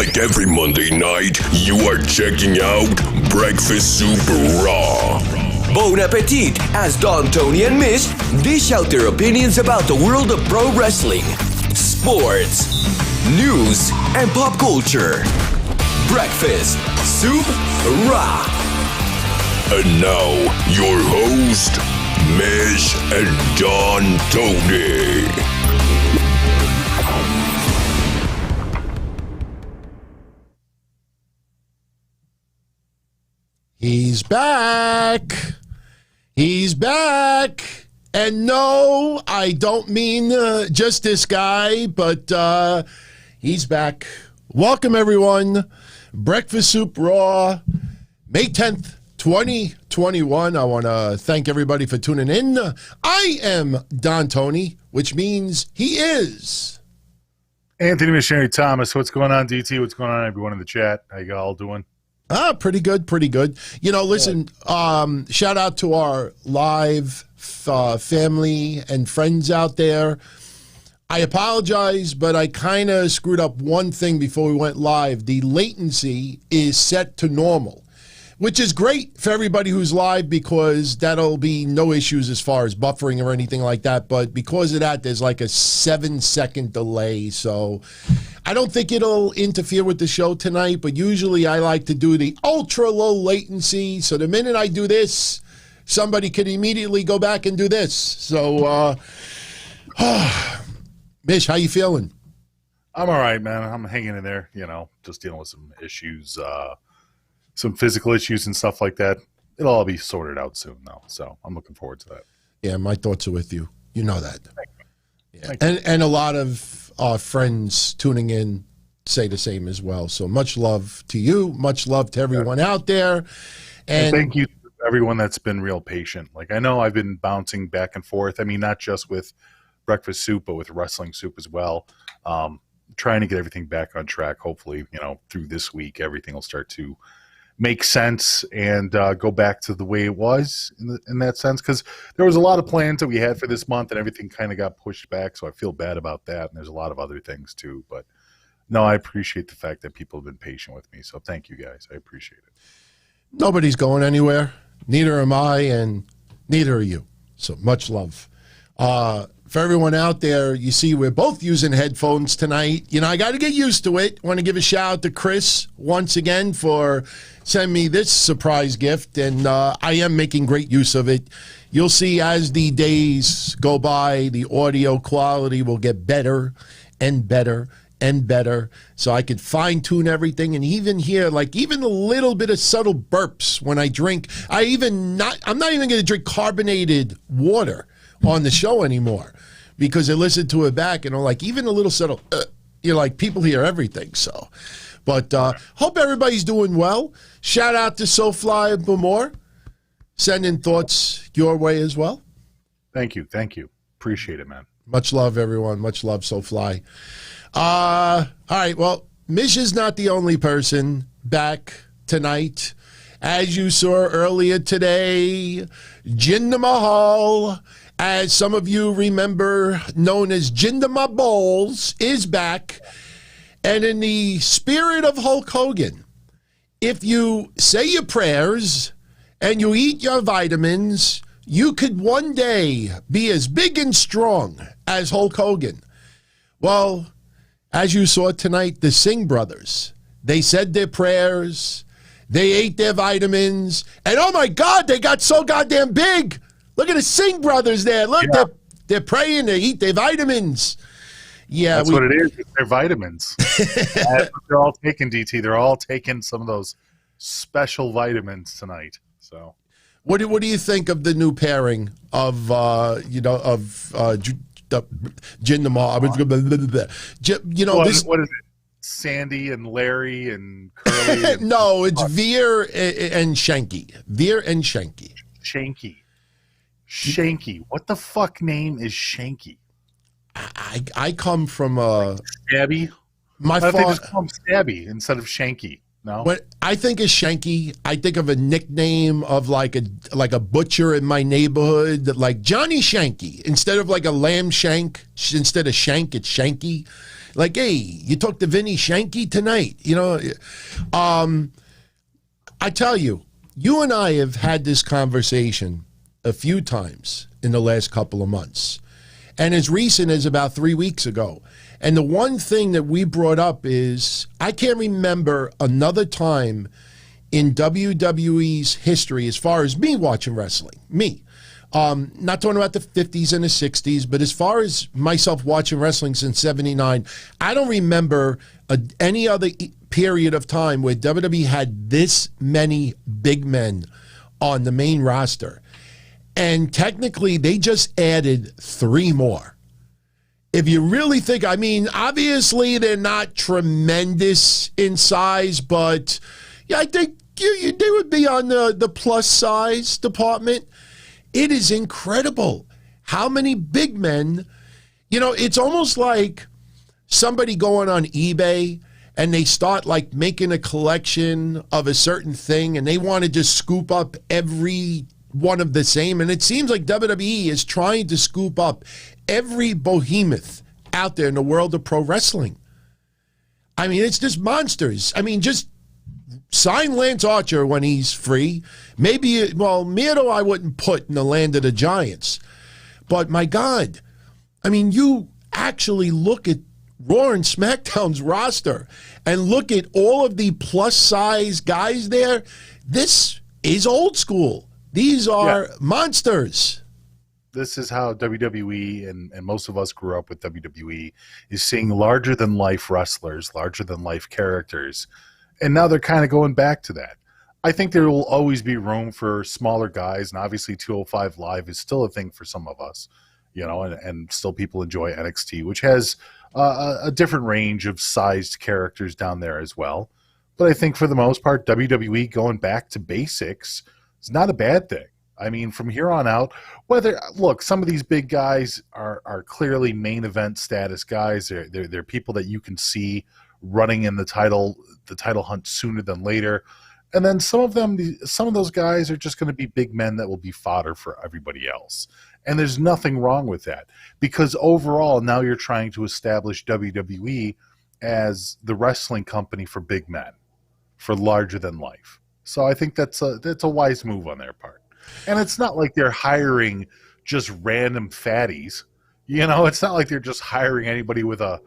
Like every Monday night, you are checking out Breakfast Super Raw. Bon appetit as Don, Tony, and Mish dish out their opinions about the world of pro wrestling, sports, news, and pop culture. Breakfast Super Raw. And now, your host, Mish and Don Tony. He's back. He's back. And no, I don't mean just this guy, but he's back. Welcome, everyone. Breakfast Soup Raw, May 10th, 2021. I want to thank everybody for tuning in. I am Don Tony, which means he is Anthony Missionary Thomas. What's going on, DT? What's going on, everyone in the chat? How you all doing? Pretty good, pretty good. You know, listen, shout out to our live family and friends out there. I apologize, but I kind of screwed up one thing before we went live. The latency is set to normal, which is great for everybody who's live because that'll be no issues as far as buffering or anything like that. But because of that, there's like a 7-second delay. So I don't think it'll interfere with the show tonight, but usually I like to do the ultra low latency. So the minute I do this, somebody can immediately go back and do this. So, Mish, how you feeling? I'm all right, man. I'm hanging in there, you know, just dealing with some issues, some physical issues and stuff like that. It'll all be sorted out soon, though. So I'm looking forward to that. Yeah, my thoughts are with you. You know that. Yeah. Thank you. And a lot of our friends tuning in say the same as well. So much love to you. Much love to everyone out there. And thank you to everyone that's been real patient. Like, I know I've been bouncing back and forth. I mean, not just with Breakfast Soup, but with Wrestling Soup as well. Trying to get everything back on track. Hopefully, you know, through this week, everything will start to make sense and go back to the way it was in that sense. Because there was a lot of plans that we had for this month and everything kind of got pushed back. So I feel bad about that. And there's a lot of other things too. But no, I appreciate the fact that people have been patient with me. So thank you guys. I appreciate it. Nobody's going anywhere. Neither am I, and neither are you. So much love. For everyone out there, you see we're both using headphones tonight. You know, I got to get used to it. Want to give a shout out to Chris once again for sending me this surprise gift, and I am making great use of it. You'll see as the days go by, the audio quality will get better and better and better, so I could fine-tune everything and even hear, like, even a little bit of subtle burps when I drink. I'm not even going to drink carbonated water on the show anymore because I listen to it back and I'm like, even a little subtle, you're like, people hear everything. So, but hope everybody's doing well. Shout out to SoFlyBmOrE, sending thoughts your way as well. Thank you. Thank you. Appreciate it, man. Much love, everyone. Much love, SoFly. All right. Well, Mish is not the only person back tonight. As you saw earlier today, Jinder Mahal, as some of you remember, known as Jinder Mahal, is back. And in the spirit of Hulk Hogan, if you say your prayers and you eat your vitamins, you could one day be as big and strong as Hulk Hogan. Well, as you saw tonight, the Singh brothers, they said their prayers, they ate their vitamins, and oh my God, they got so goddamn big. Look at the Singh brothers there. Look, yeah. They're praying, they eat their vitamins. Yeah, that's what it is. It's their vitamins. That's what they're all taking, DT. They're all taking some of those special vitamins tonight. So, what do you think of the new pairing of Jinder Mahal? You know, what is it? Sandy and Larry and Curly? And no, it's Veer and Shanky. Veer and Shanky. Shanky. What the fuck name is Shanky? I come from Stabby. My father. They father just call him Stabby instead of Shanky. No? But I think of Shanky. I think of a nickname of like a butcher in my neighborhood, like Johnny Shanky. Instead of like a lamb shank, instead of shank, it's Shanky. Like, hey, you talked to Vinny Shanky tonight. You know, I tell you, you and I have had this conversation a few times in the last couple of months, and as recent as about 3 weeks ago. And the one thing that we brought up is I can't remember another time in WWE's history, as far as me watching wrestling, not talking about the 50s and the 60s, but as far as myself watching wrestling since 79, I don't remember any other period of time where WWE had this many big men on the main roster. And technically, they just added 3 more. If you really think, I mean, obviously they're not tremendous in size, but yeah, I think they would be on the plus size department. It is incredible how many big men, you know, it's almost like somebody going on eBay and they start like making a collection of a certain thing and they want to just scoop up every one of the same. And it seems like WWE is trying to scoop up every behemoth out there in the world of pro wrestling. I mean, it's just monsters. I mean, just sign Lance Archer when he's free. Maybe, well, Miro I wouldn't put in the land of the giants. But my God, I mean, you actually look at Raw and SmackDown's roster and look at all of the plus size guys there. This is old school. These are monsters. This is how WWE and most of us grew up with WWE, is seeing larger than life wrestlers, larger than life characters. And now they're kind of going back to that. I think there will always be room for smaller guys, and obviously 205 Live is still a thing for some of us, you know, and still people enjoy NXT, which has a different range of sized characters down there as well. But I think for the most part, WWE going back to basics is not a bad thing. I mean, from here on out, look, some of these big guys are clearly main event status guys. They're people that you can see running in the title hunt sooner than later. And then some of those guys are just going to be big men that will be fodder for everybody else. And there's nothing wrong with that, because overall now you're trying to establish WWE as the wrestling company for big men, for larger than life. So I think that's a wise move on their part. And it's not like they're hiring just random fatties. You know, it's not like they're just hiring anybody with a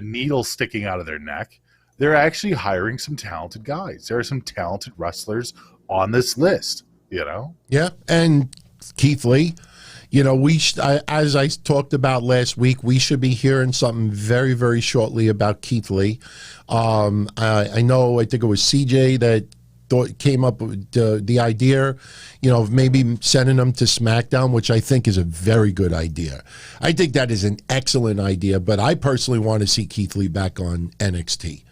needle sticking out of their neck. They're actually hiring some talented guys. There are some talented wrestlers on this list, you know? Yeah, and Keith Lee, you know, as I talked about last week, we should be hearing something very, very shortly about Keith Lee. I think it was CJ that came up with the idea, you know, of maybe sending them to SmackDown, which I think is a very good idea. I think that is an excellent idea, but I personally want to see Keith Lee back on NXT.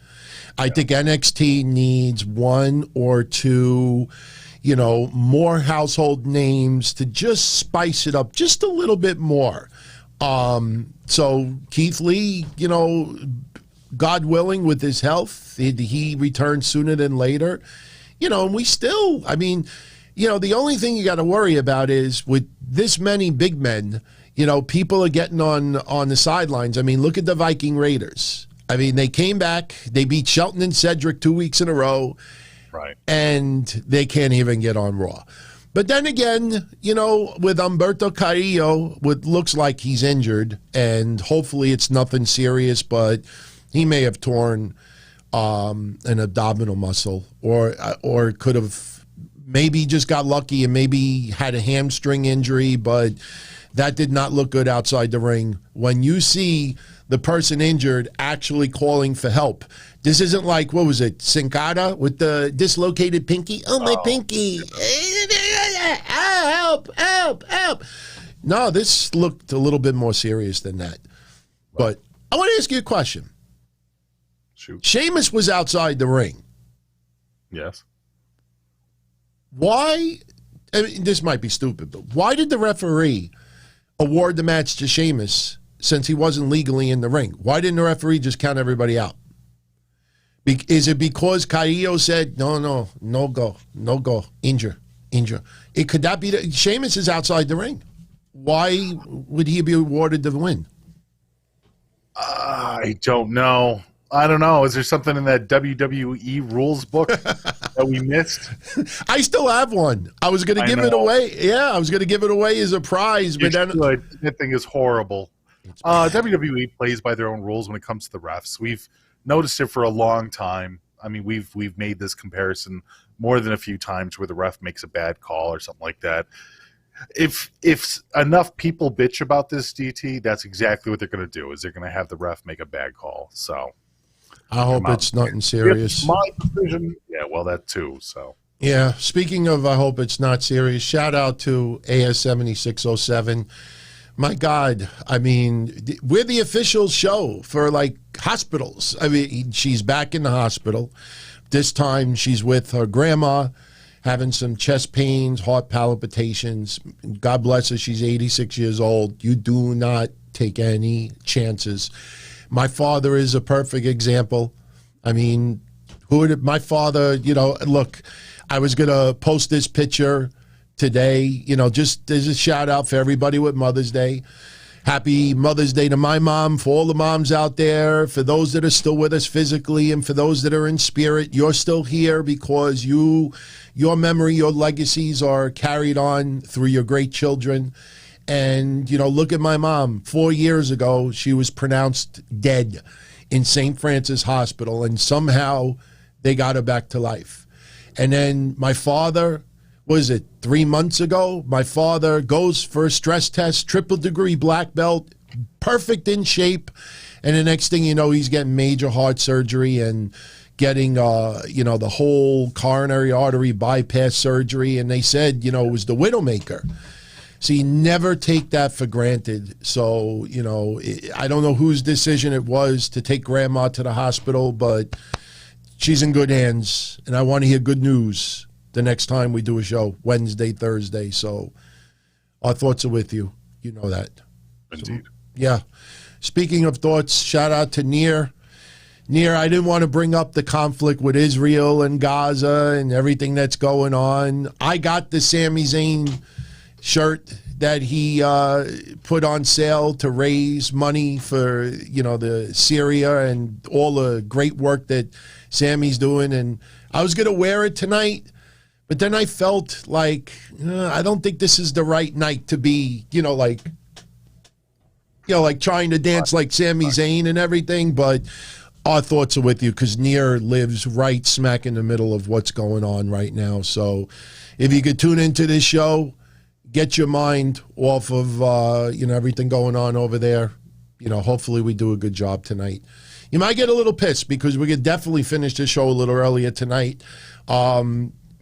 I think NXT needs 1 or 2, you know, more household names to just spice it up just a little bit more. So Keith Lee, you know, God willing, with his health, he returns sooner than later. You know, and we still, I mean, you know, the only thing you got to worry about is with this many big men, you know, people are getting on the sidelines. I mean, look at the Viking Raiders. I mean, they came back, they beat Shelton and Cedric 2 weeks in a row, right? And they can't even get on Raw. But then again, you know, with Humberto Carrillo, what looks like he's injured, and hopefully it's nothing serious, but he may have torn an abdominal muscle, or could have maybe just got lucky and maybe had a hamstring injury, but that did not look good outside the ring. When you see the person injured actually calling for help, this isn't like, what was it, Sin-Cara with the dislocated pinky? Oh, my pinky. Help. No, this looked a little bit more serious than that. But I want to ask you a question. Shoot. Sheamus was outside the ring. Yes. Why, I mean, this might be stupid, but why did the referee award the match to Sheamus since he wasn't legally in the ring? Why didn't the referee just count everybody out? Is it because Carrillo said, no go, injure? Could that be Sheamus is outside the ring. Why would he be awarded the win? I don't know. Is there something in that WWE rules book that we missed? I still have one. I was going to give it away. Yeah, I was going to give it away as a prize. But then that thing is horrible. WWE plays by their own rules when it comes to the refs. We've noticed it for a long time. I mean, we've made this comparison more than a few times where the ref makes a bad call or something like that. If enough people bitch about this, DT, that's exactly what they're going to do. Is they're going to have the ref make a bad call. So I hope it's nothing serious. It's my decision. Yeah, well, that too. So yeah. Speaking of, I hope it's not serious. Shout out to AS7607. My God, I mean, we're the official show for like hospitals. I mean, she's back in the hospital. This time she's with her grandma, having some chest pains, heart palpitations. God bless her, she's 86 years old. You do not take any chances. My father is a perfect example. I mean, my father, look, I was going to post this picture today, just as a shout out for everybody with Mother's Day. Happy Mother's Day to my mom, for all the moms out there, for those that are still with us physically, and for those that are in spirit. You're still here because your memory, your legacies are carried on through your great children. And, look at my mom. 4 years ago, she was pronounced dead in St. Francis Hospital, and somehow they got her back to life. And then my father, 3 months ago, my father goes for a stress test, triple degree black belt, perfect in shape. And the next thing you know, he's getting major heart surgery and getting, the whole coronary artery bypass surgery. And they said, it was the Widowmaker. So you never take that for granted. So, I don't know whose decision it was to take grandma to the hospital, but she's in good hands. And I want to hear good news the next time we do a show, Wednesday, Thursday. So our thoughts are with you. You know that. Indeed. So, yeah. Speaking of thoughts, shout out to Near. Near, I didn't want to bring up the conflict with Israel and Gaza and everything that's going on. I got the Sami Zayn shirt that he put on sale to raise money for, the Syria and all the great work that Sammy's doing. And I was going to wear it tonight. But then I felt like, I don't think this is the right night to be, like trying to dance like Sami Zayn and everything. But our thoughts are with you because Near lives right smack in the middle of what's going on right now. So if you could tune into this show, get your mind off of, everything going on over there. Hopefully we do a good job tonight. You might get a little pissed because we could definitely finish the show a little earlier tonight.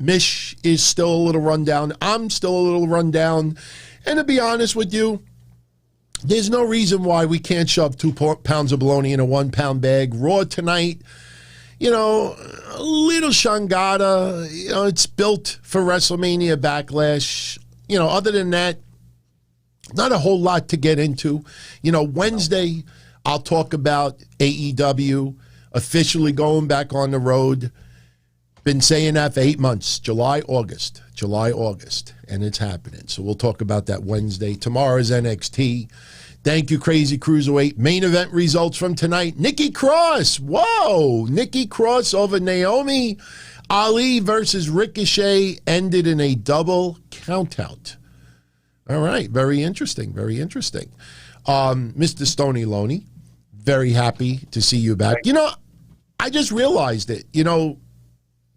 Mish is still a little run down. I'm still a little run down. And to be honest with you, there's no reason why we can't shove 2 pounds of bologna in a 1 pound bag. Raw tonight, a little shangada. It's built for WrestleMania Backlash. Other than that, not a whole lot to get into. Wednesday, I'll talk about AEW officially going back on the road. Been saying that for 8 months, July, August, and it's happening. So we'll talk about that Wednesday. Tomorrow's NXT. Thank you, Crazy Cruiserweight. Main event results from tonight. Nikki Cross. Whoa. Nikki Cross over Naomi. Ali versus Ricochet ended in a double countout. All right. Very interesting. Very interesting. Mr. Stoney Loney, very happy to see you back. I just realized it.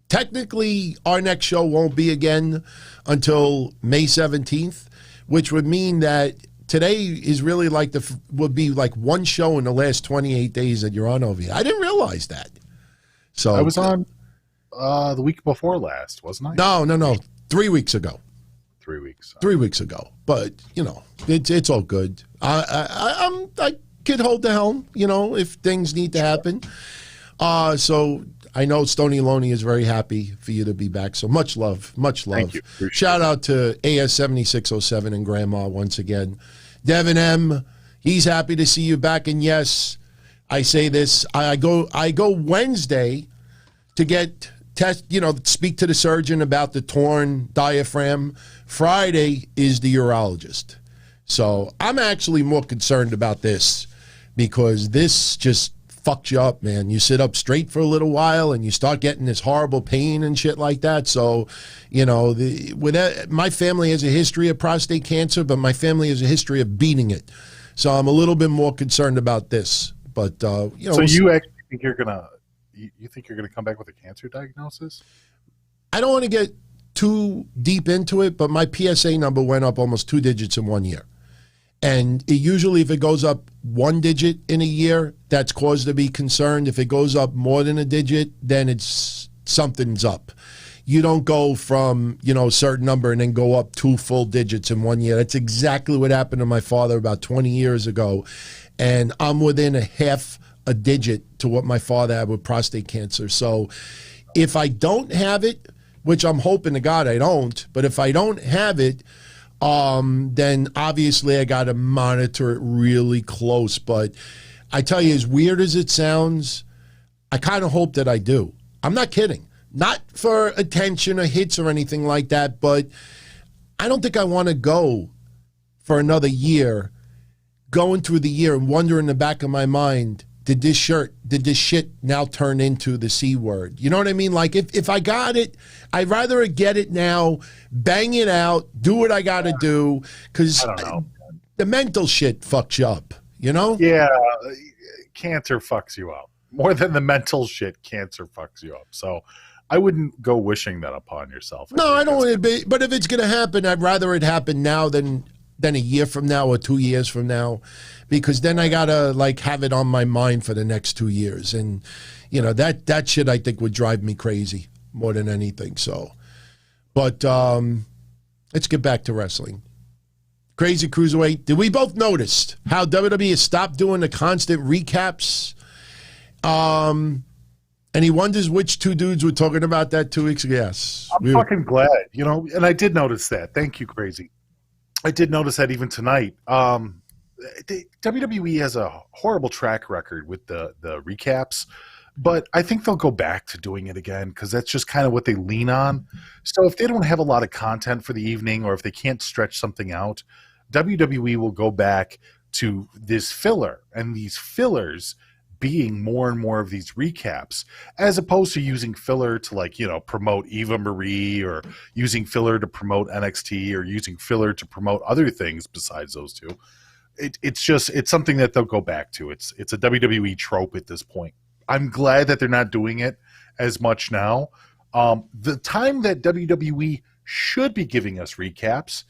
Technically, our next show won't be again until May 17th, which would mean that today is really would be like one show in the last 28 days that you're on over here. I didn't realize that. So I was on the week before last, wasn't I? No. 3 weeks ago. 3 weeks. 3 weeks ago. But, it's all good. I could hold the helm, if things need to happen. So I know Stoney Loney is very happy for you to be back. So much love, much love. Thank you. Shout out to AS7607 and Grandma once again. Devin M, he's happy to see you back. And yes, I say this, I go Wednesday to get test, speak to the surgeon about the torn diaphragm. Friday is the urologist. So I'm actually more concerned about this because this just fucks you up, man. You sit up straight for a little while and you start getting this horrible pain and shit like that. So, my family has a history of prostate cancer, but my family has a history of beating it. So I'm a little bit more concerned about this. But So you actually think you're gonna come back with a cancer diagnosis? I don't want to get too deep into it, but my PSA number went up almost 2 digits in 1 year. And usually if it goes up 1 digit in a year, that's cause to be concerned. If it goes up more than a digit, then it's something's up. You don't go from, a certain number and then go up 2 full digits in 1 year. That's exactly what happened to my father about 20 years ago. And I'm within a half a digit to what my father had with prostate cancer. So if I don't have it, which I'm hoping to God I don't, but if I don't have it, then obviously I got to monitor it really close. But I tell you, as weird as it sounds, I kind of hope that I do. I'm not kidding. Not for attention or hits or anything like that, but I don't think I want to go for another year, going through the year and wonder in the back of my mind, did this shit now turn into the C word? You know what I mean? Like, if I got it, I'd rather get it now, bang it out, do what I got to do, because the mental shit fucks you up, Yeah, cancer fucks you up. More than the mental shit, cancer fucks you up. So I wouldn't go wishing that upon yourself. No, I don't want to be, but if it's going to happen, I'd rather it happen now than a year from now or 2 years from now, because then I gotta have it on my mind for the next 2 years, and that shit I think would drive me crazy more than anything. So, but let's get back to wrestling. Crazy Cruiserweight. Did we both notice how WWE has stopped doing the constant recaps? And he wonders which 2 dudes were talking about that 2 weeks ago. Yes, I'm fucking glad, and I did notice that. Thank you, Crazy. I did notice that even tonight. WWE has a horrible track record with the recaps, but I think they'll go back to doing it again because that's just kind of what they lean on. So if they don't have a lot of content for the evening, or if they can't stretch something out, WWE will go back to this filler, and these fillers being more and more of these recaps, as opposed to using filler to promote Eva Marie, or using filler to promote NXT, or using filler to promote other things besides those two. It's something that they'll go back to. It's a WWE trope at this point. I'm glad that they're not doing it as much now. The time that WWE should be giving us recaps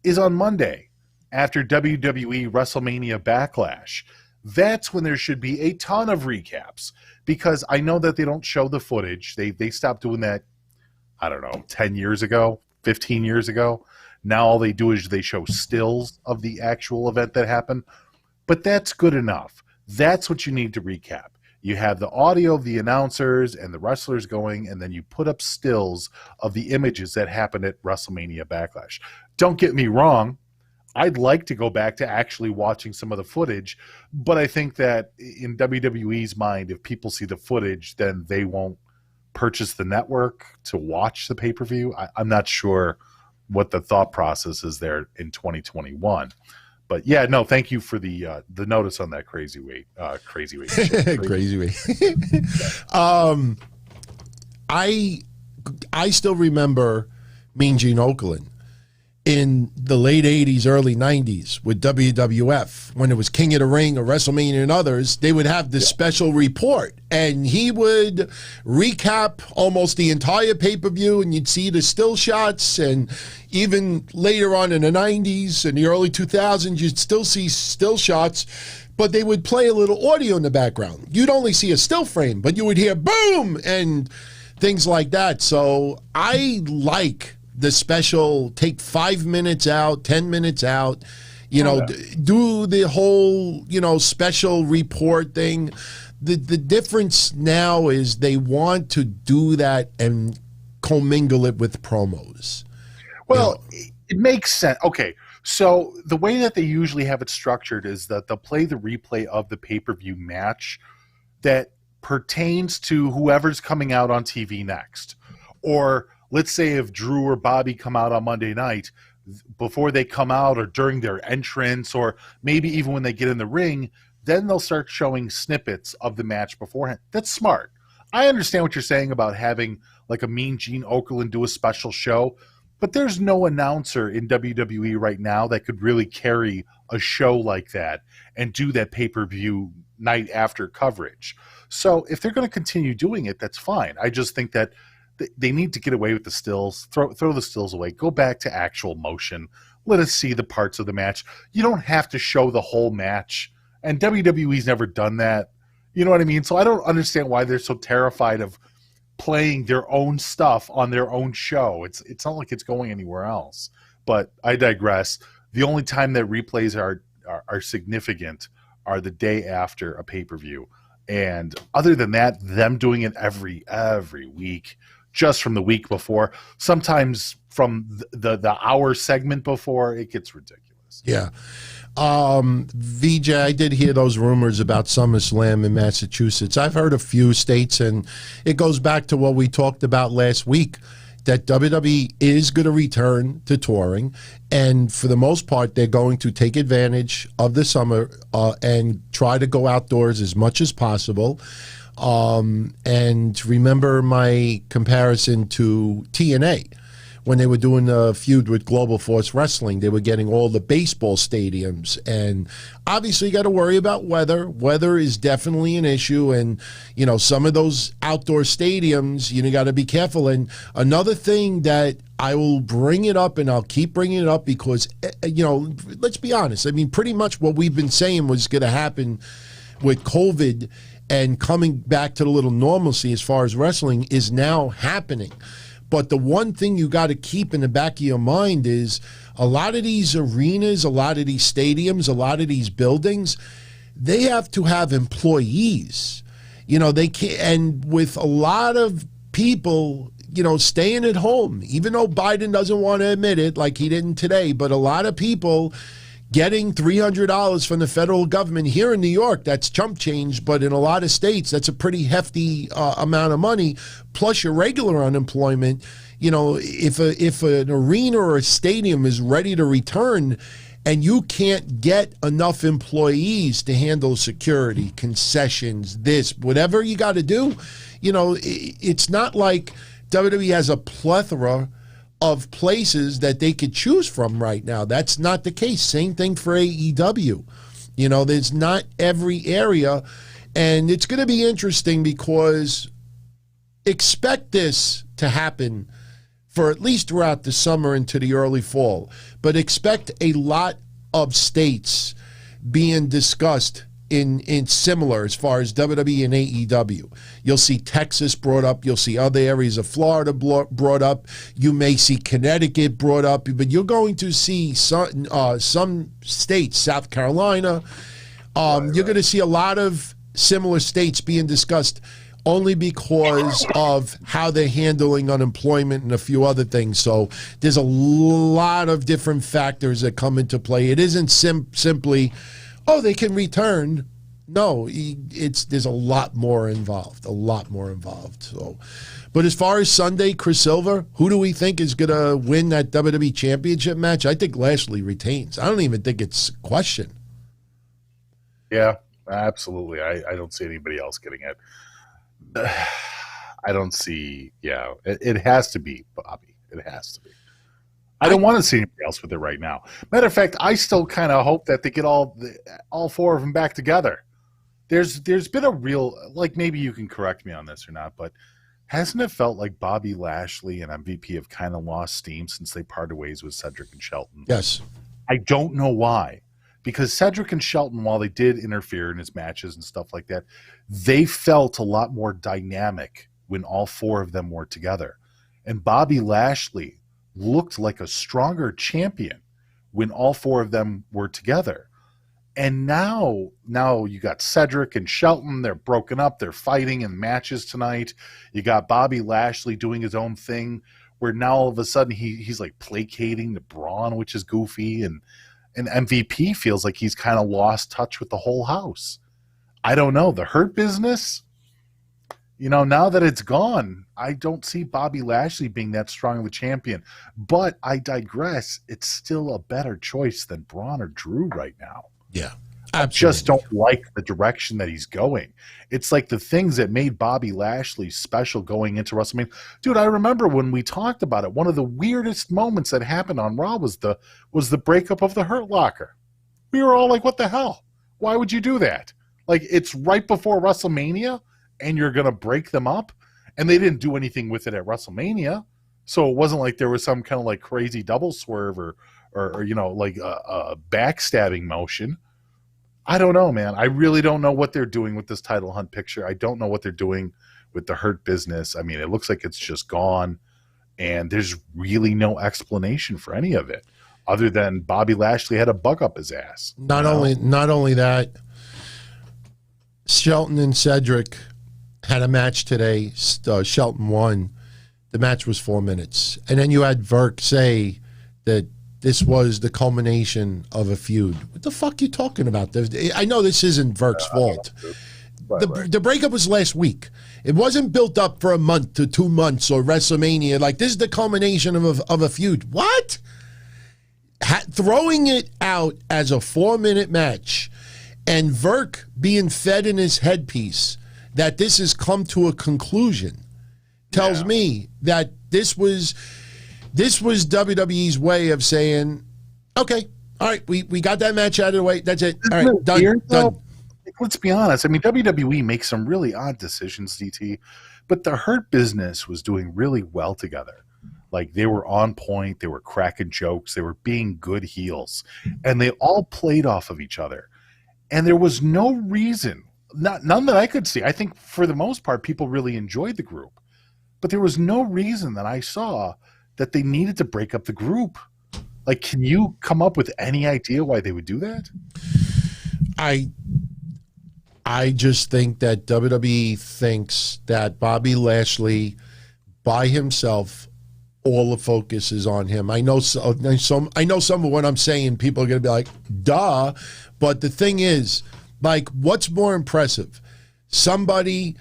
is on Monday after WWE WrestleMania Backlash. That's when there should be a ton of recaps, because I know that they don't show the footage. They stopped doing that, 10 years ago, 15 years ago. Now all they do is they show stills of the actual event that happened. But that's good enough. That's what you need to recap. You have the audio of the announcers and the wrestlers going, and then you put up stills of the images that happened at WrestleMania Backlash. Don't get me wrong. I'd like to go back to actually watching some of the footage, but I think that in WWE's mind, if people see the footage, then they won't purchase the network to watch the pay-per-view. I'm not sure what the thought process is there in 2021. But yeah, no, thank you for the notice on that crazy weight. Crazy weight. Crazy weight. I still remember Mean Gene Okerlund in the late 80s, early 90s with WWF, when it was King of the Ring or WrestleMania and others, they would have this special report, and he would recap almost the entire pay-per-view, and you'd see the still shots, and even later on in the 90s and the early 2000s, you'd still see still shots, but they would play a little audio in the background. You'd only see a still frame, but you would hear boom and things like that. So I like the special, take 5 minutes out, 10 minutes out, do the whole, special report thing. The difference now is they want to do that and commingle it with promos. Well, it makes sense. Okay, so the way that they usually have it structured is that they'll play the replay of the pay-per-view match that pertains to whoever's coming out on TV next. Or let's say if Drew or Bobby come out on Monday night, before they come out or during their entrance, or maybe even when they get in the ring, then they'll start showing snippets of the match beforehand. That's smart. I understand what you're saying about having like a Mean Gene Okerlund do a special show, but there's no announcer in WWE right now that could really carry a show like that and do that pay-per-view night after coverage. So if they're going to continue doing it, that's fine. I just think that they need to get away with the stills, throw the stills away, go back to actual motion. Let us see the parts of the match. You don't have to show the whole match, and WWE's never done that. You know what I mean? So I don't understand why they're so terrified of playing their own stuff on their own show. It's not like it's going anywhere else. But I digress. The only time that replays are significant are the day after a pay-per-view. And other than that, them doing it every week, just from the week before, sometimes from the hour segment before, it gets ridiculous. Yeah. VJ, I did hear those rumors about SummerSlam in Massachusetts. I've heard a few states, and it goes back to what we talked about last week, that WWE is going to return to touring, and for the most part, they're going to take advantage of the summer and try to go outdoors as much as possible. And remember my comparison to TNA. When they were doing a feud with Global Force Wrestling, they were getting all the baseball stadiums. And obviously you got to worry about weather. Weather is definitely an issue. And, you know, some of those outdoor stadiums, you got to be careful. And another thing that I will bring it up, and I'll keep bringing it up because, you know, let's be honest. I mean, pretty much what we've been saying was going to happen with COVID and coming back to the little normalcy as far as wrestling is now happening. But the one thing you got to keep in the back of your mind is a lot of these arenas, a lot of these stadiums, a lot of these buildings, they have to have employees. You know, they can't, and with a lot of people, you know, staying at home, even though Biden doesn't want to admit it like he didn't today, but a lot of people getting $300 from the federal government here in New York, that's chump change, but in a lot of states, that's a pretty hefty amount of money, plus your regular unemployment. You know, if an arena or a stadium is ready to return and you can't get enough employees to handle security, concessions, this, whatever you got to do, you know, it's not like WWE has a plethora of places that they could choose from right now. That's not the case. Same thing for AEW. You know, there's not every area. And it's going to be interesting because expect this to happen for at least throughout the summer into the early fall. But expect a lot of states being discussed in similar as far as WWE and AEW. You'll see Texas brought up. You'll see other areas of Florida brought up. You may see Connecticut brought up, but you're going to see some states, South Carolina. You're going to see a lot of similar states being discussed only because of how they're handling unemployment and a few other things. So there's a lot of different factors that come into play. It isn't simply, oh, they can return. No, there's a lot more involved, So, but as far as Sunday, Chris Silver, who do we think is going to win that WWE Championship match? I think Lashley retains. I don't even think it's a question. Yeah, absolutely. I don't see anybody else getting it. I don't see, it has to be Bobby. It has to be. I don't want to see anybody else with it right now. Matter of fact, I still kind of hope that they get all four of them back together. There's been a real, like, maybe you can correct me on this or not, but hasn't it felt like Bobby Lashley and MVP have kind of lost steam since they parted ways with Cedric and Shelton? Yes. I don't know why. Because Cedric and Shelton, while they did interfere in his matches and stuff like that, they felt a lot more dynamic when all four of them were together. And Bobby Lashley looked like a stronger champion when all four of them were together. And now you got Cedric and Shelton. They're broken up. They're fighting in matches tonight. You got Bobby Lashley doing his own thing, where now all of a sudden he's like placating to Braun, which is goofy. And MVP feels like he's kind of lost touch with the whole house. I don't know. The Hurt Business, now that it's gone, I don't see Bobby Lashley being that strong of a champion. But I digress. It's still a better choice than Braun or Drew right now. Yeah. I just don't like the direction that he's going. It's like the things that made Bobby Lashley special going into WrestleMania. Dude, I remember when we talked about it, one of the weirdest moments that happened on Raw was the breakup of the Hurt Locker. We were all like, what the hell? Why would you do that? Like, it's right before WrestleMania, and you're going to break them up? And they didn't do anything with it at WrestleMania. So it wasn't like there was some kind of like crazy double swerve or like a backstabbing motion. I don't know, man. I really don't know what they're doing with this title hunt picture. I don't know what they're doing with the Hurt business. I mean, it looks like it's just gone, and there's really no explanation for any of it other than Bobby Lashley had a bug up his ass. Not only that, Shelton and Cedric had a match today. Shelton won. The match was 4 minutes. And then you had Verk say that this was the culmination of a feud. What the fuck are you talking about? I know this isn't Verk's fault. The breakup was last week. It wasn't built up for a month to 2 months or WrestleMania. Like, this is the culmination of a feud. What? Throwing it out as a 4-minute match and Verk being fed in his headpiece that this has come to a conclusion tells me that this was WWE's way of saying, okay, all right, we got that match out of the way. That's it. All right, done. Let's be honest. I mean, WWE makes some really odd decisions, DT, but the Hurt business was doing really well together. Like, they were on point. They were cracking jokes. They were being good heels. And they all played off of each other. And there was no reason, none that I could see. I think for the most part, people really enjoyed the group. But there was no reason that I saw that they needed to break up the group. Like, can you come up with any idea why they would do that? I just think that WWE thinks that Bobby Lashley, by himself, all the focus is on him. I know some of what I'm saying, people are going to be like, duh. But the thing is, like, what's more impressive? Somebody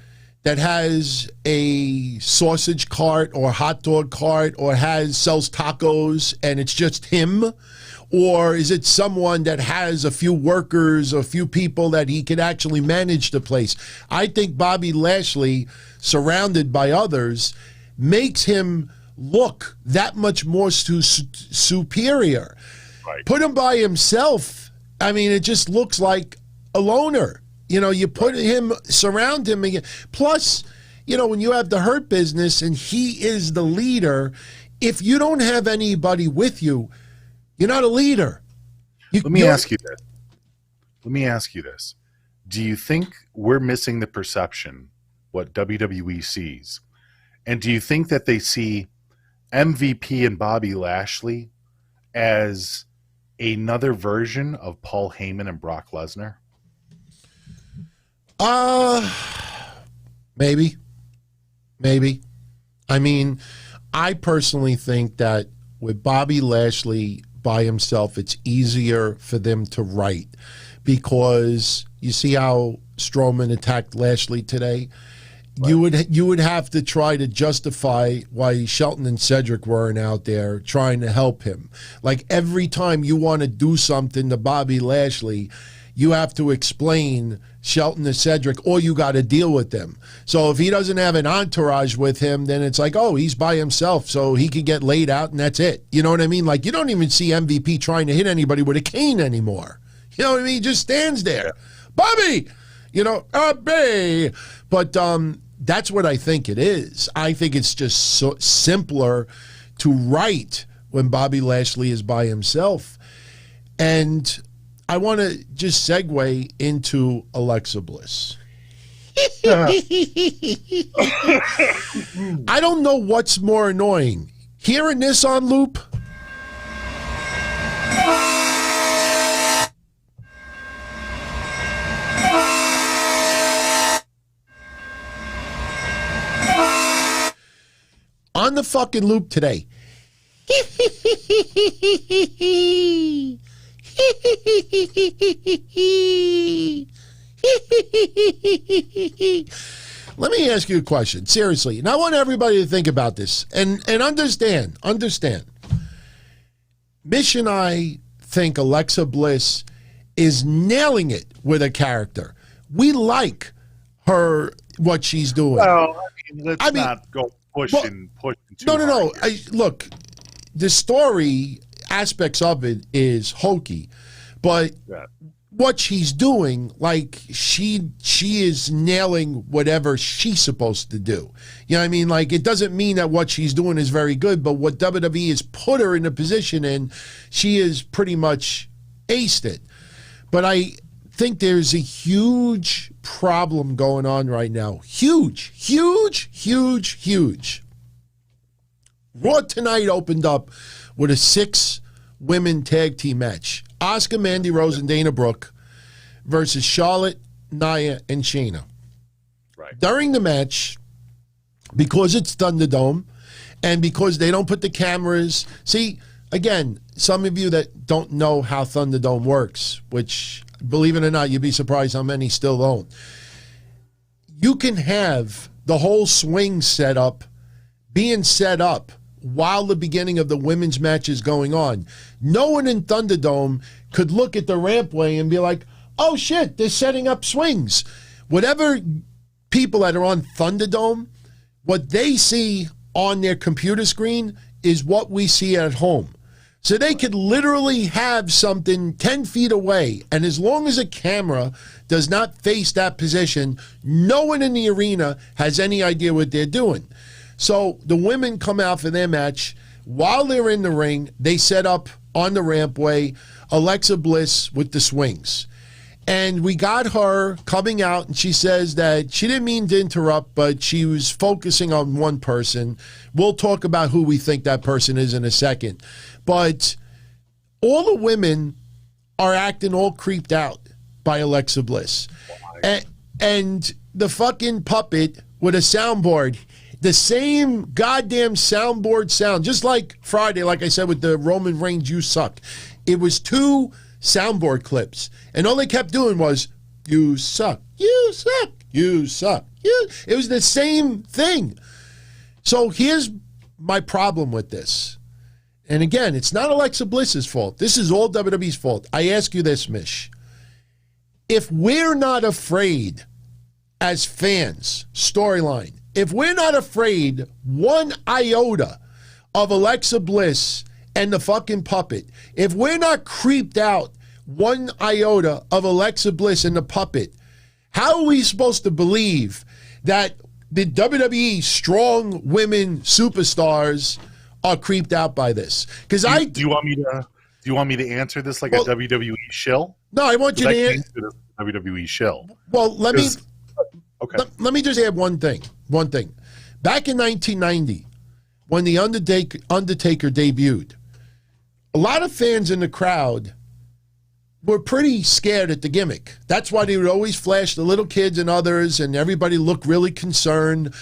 that has a sausage cart or hot dog cart or sells tacos and it's just him? Or is it someone that has a few workers, a few people that he can actually manage the place? I think Bobby Lashley, surrounded by others, makes him look that much more superior. Right. Put him by himself, I mean, it just looks like a loner. You put him, surround him again. Plus, when you have the Hurt business and he is the leader, if you don't have anybody with you, you're not a leader. Let me ask you this. Do you think we're missing the perception, what WWE sees? And do you think that they see MVP and Bobby Lashley as another version of Paul Heyman and Brock Lesnar? Maybe. I mean, I personally think that with Bobby Lashley by himself, it's easier for them to write because you see how Strowman attacked Lashley today. Right. You would have to try to justify why Shelton and Cedric weren't out there trying to help him. Like, every time you want to do something to Bobby Lashley, you have to explain Shelton and Cedric, or you got to deal with them. So if he doesn't have an entourage with him, then it's like, oh, he's by himself, so he can get laid out, and that's it. You know what I mean? Like, you don't even see MVP trying to hit anybody with a cane anymore. You know what I mean? He just stands there. Bobby! Bobby! But that's what I think it is. I think it's just so simpler to write when Bobby Lashley is by himself. And I want to just segue into Alexa Bliss. I don't know what's more annoying, hearing this on loop on the fucking loop today. Let me ask you a question, seriously. And I want everybody to think about this and understand. Mish and I think Alexa Bliss is nailing it with a character. We like her, what she's doing. Well, let's not go pushing too hard. No. Look, the story aspects of it is hokey, but what she's doing, like she is nailing whatever she's supposed to do. You know what I mean? Like, it doesn't mean that what she's doing is very good, but what WWE has put her in a position in, she is pretty much aced it. But I think there's a huge problem going on right now. Huge. Raw tonight opened up with a 6-women tag team match. Asuka, Mandy Rose, and Dana Brooke versus Charlotte, Nia, and Shayna. Right. During the match, because it's Thunderdome, and because they don't put the cameras... See, again, some of you that don't know how Thunderdome works, which, believe it or not, you'd be surprised how many still don't. You can have the whole swing setup being set up while the beginning of the women's match is going on. No one in Thunderdome could look at the rampway and be like, oh shit, they're setting up swings. Whatever people that are on Thunderdome, what they see on their computer screen is what we see at home. So they could literally have something 10 feet away, and as long as a camera does not face that position, no one in the arena has any idea what they're doing. So the women come out for their match. While they're in the ring, they set up on the rampway Alexa Bliss with the swings. And we got her coming out, and she says that she didn't mean to interrupt, but she was focusing on one person. We'll talk about who we think that person is in a second. But all the women are acting all creeped out by Alexa Bliss. And the fucking puppet with a soundboard, the same goddamn soundboard sound, just like Friday, like I said, with the Roman Reigns, you suck. It was 2 soundboard clips, and all they kept doing was, you suck, you suck, you suck. It was the same thing. So here's my problem with this. And again, it's not Alexa Bliss's fault. This is all WWE's fault. I ask you this, Mish. If we're not afraid as fans, storyline, if we're not afraid one iota of Alexa Bliss and the fucking puppet, if we're not creeped out one iota of Alexa Bliss and the puppet, how are we supposed to believe that the WWE strong women superstars are creeped out by this? Because do you want me to answer this like a WWE shill? No, I want you to answer WWE shill. Well, let me just add one thing. Back in 1990, when the Undertaker debuted, a lot of fans in the crowd were pretty scared at the gimmick. That's why they would always flash the little kids and others, and everybody looked really concerned.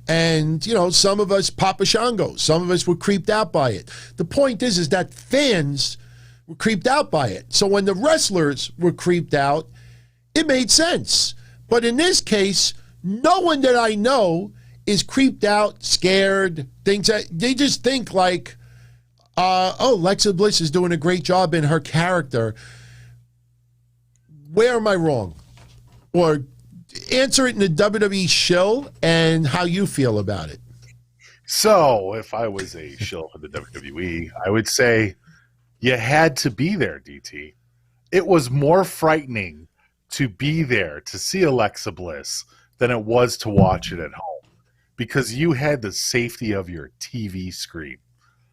And, you know, some of us, Papa Shango, some of us were creeped out by it. The point is that fans were creeped out by it. So when the wrestlers were creeped out, it made sense. But in this case, no one that I know is creeped out, scared, things that they just think like, Alexa Bliss is doing a great job in her character. Where am I wrong? Or answer it in the WWE shill and how you feel about it. So if I was a shill for the WWE, I would say you had to be there, DT. It was more frightening to be there to see Alexa Bliss than it was to watch it at home, because you had the safety of your TV screen.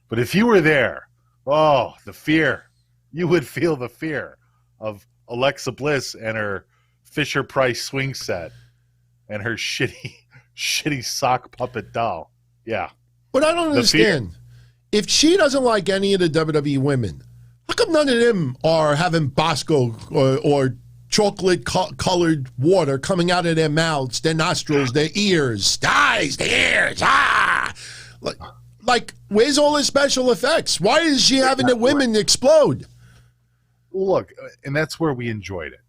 But if you were there, the fear. You would feel the fear of Alexa Bliss and her Fisher-Price swing set and her shitty sock puppet doll. Yeah. But I don't understand. If she doesn't like any of the WWE women, how come none of them are having Bosco or chocolate-colored water coming out of their mouths, their nostrils, their ears, eyes, their ears? Like, where's all the special effects? Why is she having the women explode? Look, and that's where we enjoyed it.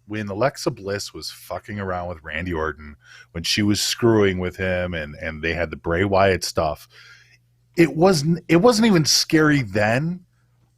when Alexa Bliss was fucking around with Randy Orton, when she was screwing with him and they had the Bray Wyatt stuff, it wasn't even scary then,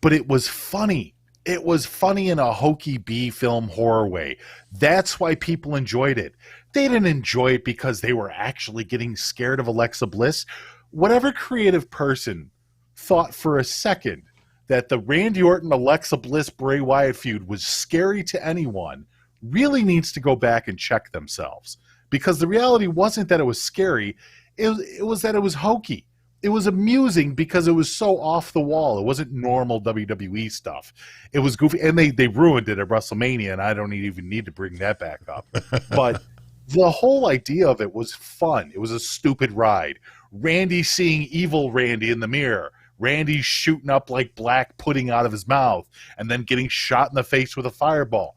but it was funny. It was funny in a hokey B-film horror way. That's why people enjoyed it. They didn't enjoy it because they were actually getting scared of Alexa Bliss. Whatever creative person thought for a second that the Randy Orton, Alexa Bliss, Bray Wyatt feud was scary to anyone really needs to go back and check themselves. Because the reality wasn't that it was scary. It was that it was hokey. It was amusing because it was so off the wall. It wasn't normal WWE stuff. It was goofy. And they ruined it at WrestleMania, and I don't even need to bring that back up. But the whole idea of it was fun. It was a stupid ride. Randy seeing evil Randy in the mirror. Randy shooting up like black pudding out of his mouth and then getting shot in the face with a fireball.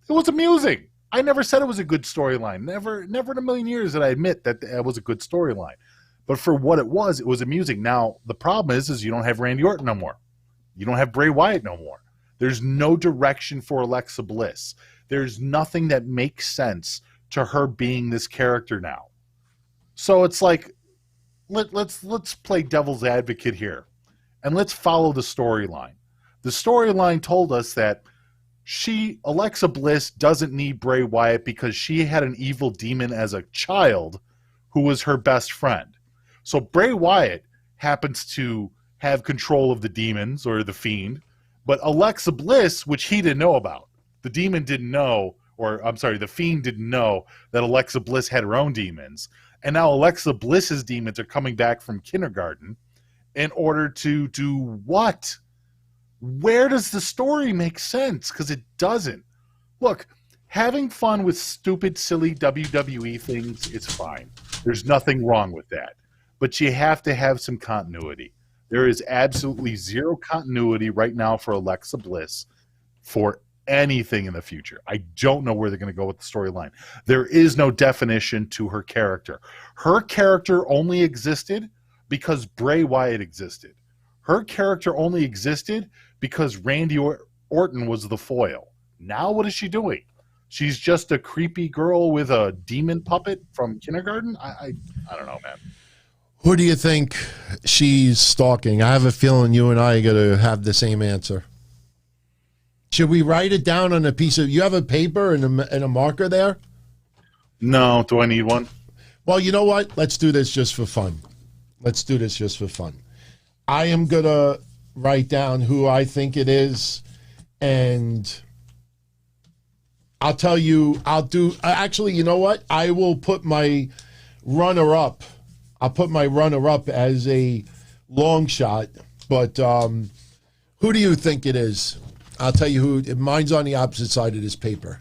It was amusing. I never said it was a good storyline. Never in a million years did I admit that it was a good storyline. But for what it was amusing. Now, the problem is you don't have Randy Orton no more. You don't have Bray Wyatt no more. There's no direction for Alexa Bliss. There's nothing that makes sense to her being this character now. So it's like, let's play devil's advocate here. And let's follow the storyline. The storyline told us that Alexa Bliss doesn't need Bray Wyatt because she had an evil demon as a child who was her best friend. So Bray Wyatt happens to have control of the demons or the fiend, but Alexa Bliss, which he didn't know about, the demon didn't know, or I'm sorry, the fiend didn't know that Alexa Bliss had her own demons. And now Alexa Bliss's demons are coming back from kindergarten in order to do what? Where does the story make sense? Because it doesn't. Look, having fun with stupid, silly WWE things, it's fine. There's nothing wrong with that. But you have to have some continuity. There is absolutely zero continuity right now for Alexa Bliss for anything in the future. I don't know where they're going to go with the storyline. There is no definition to her character. Her character only existed because Bray Wyatt existed. Her character only existed because Randy Orton was the foil. Now what is she doing? She's just a creepy girl with a demon puppet from kindergarten? I don't know, man. Who do you think she's stalking? I have a feeling you and I are going to have the same answer. Should we write it down on a piece of... You have a paper and a marker there? No. Do I need one? Well, you know what? Let's do this just for fun. I am going to write down who I think it is, and I'll tell you, actually, you know what? I will put my runner-up. I'll put my runner-up as a long shot, but who do you think it is? I'll tell you who. Mine's on the opposite side of this paper.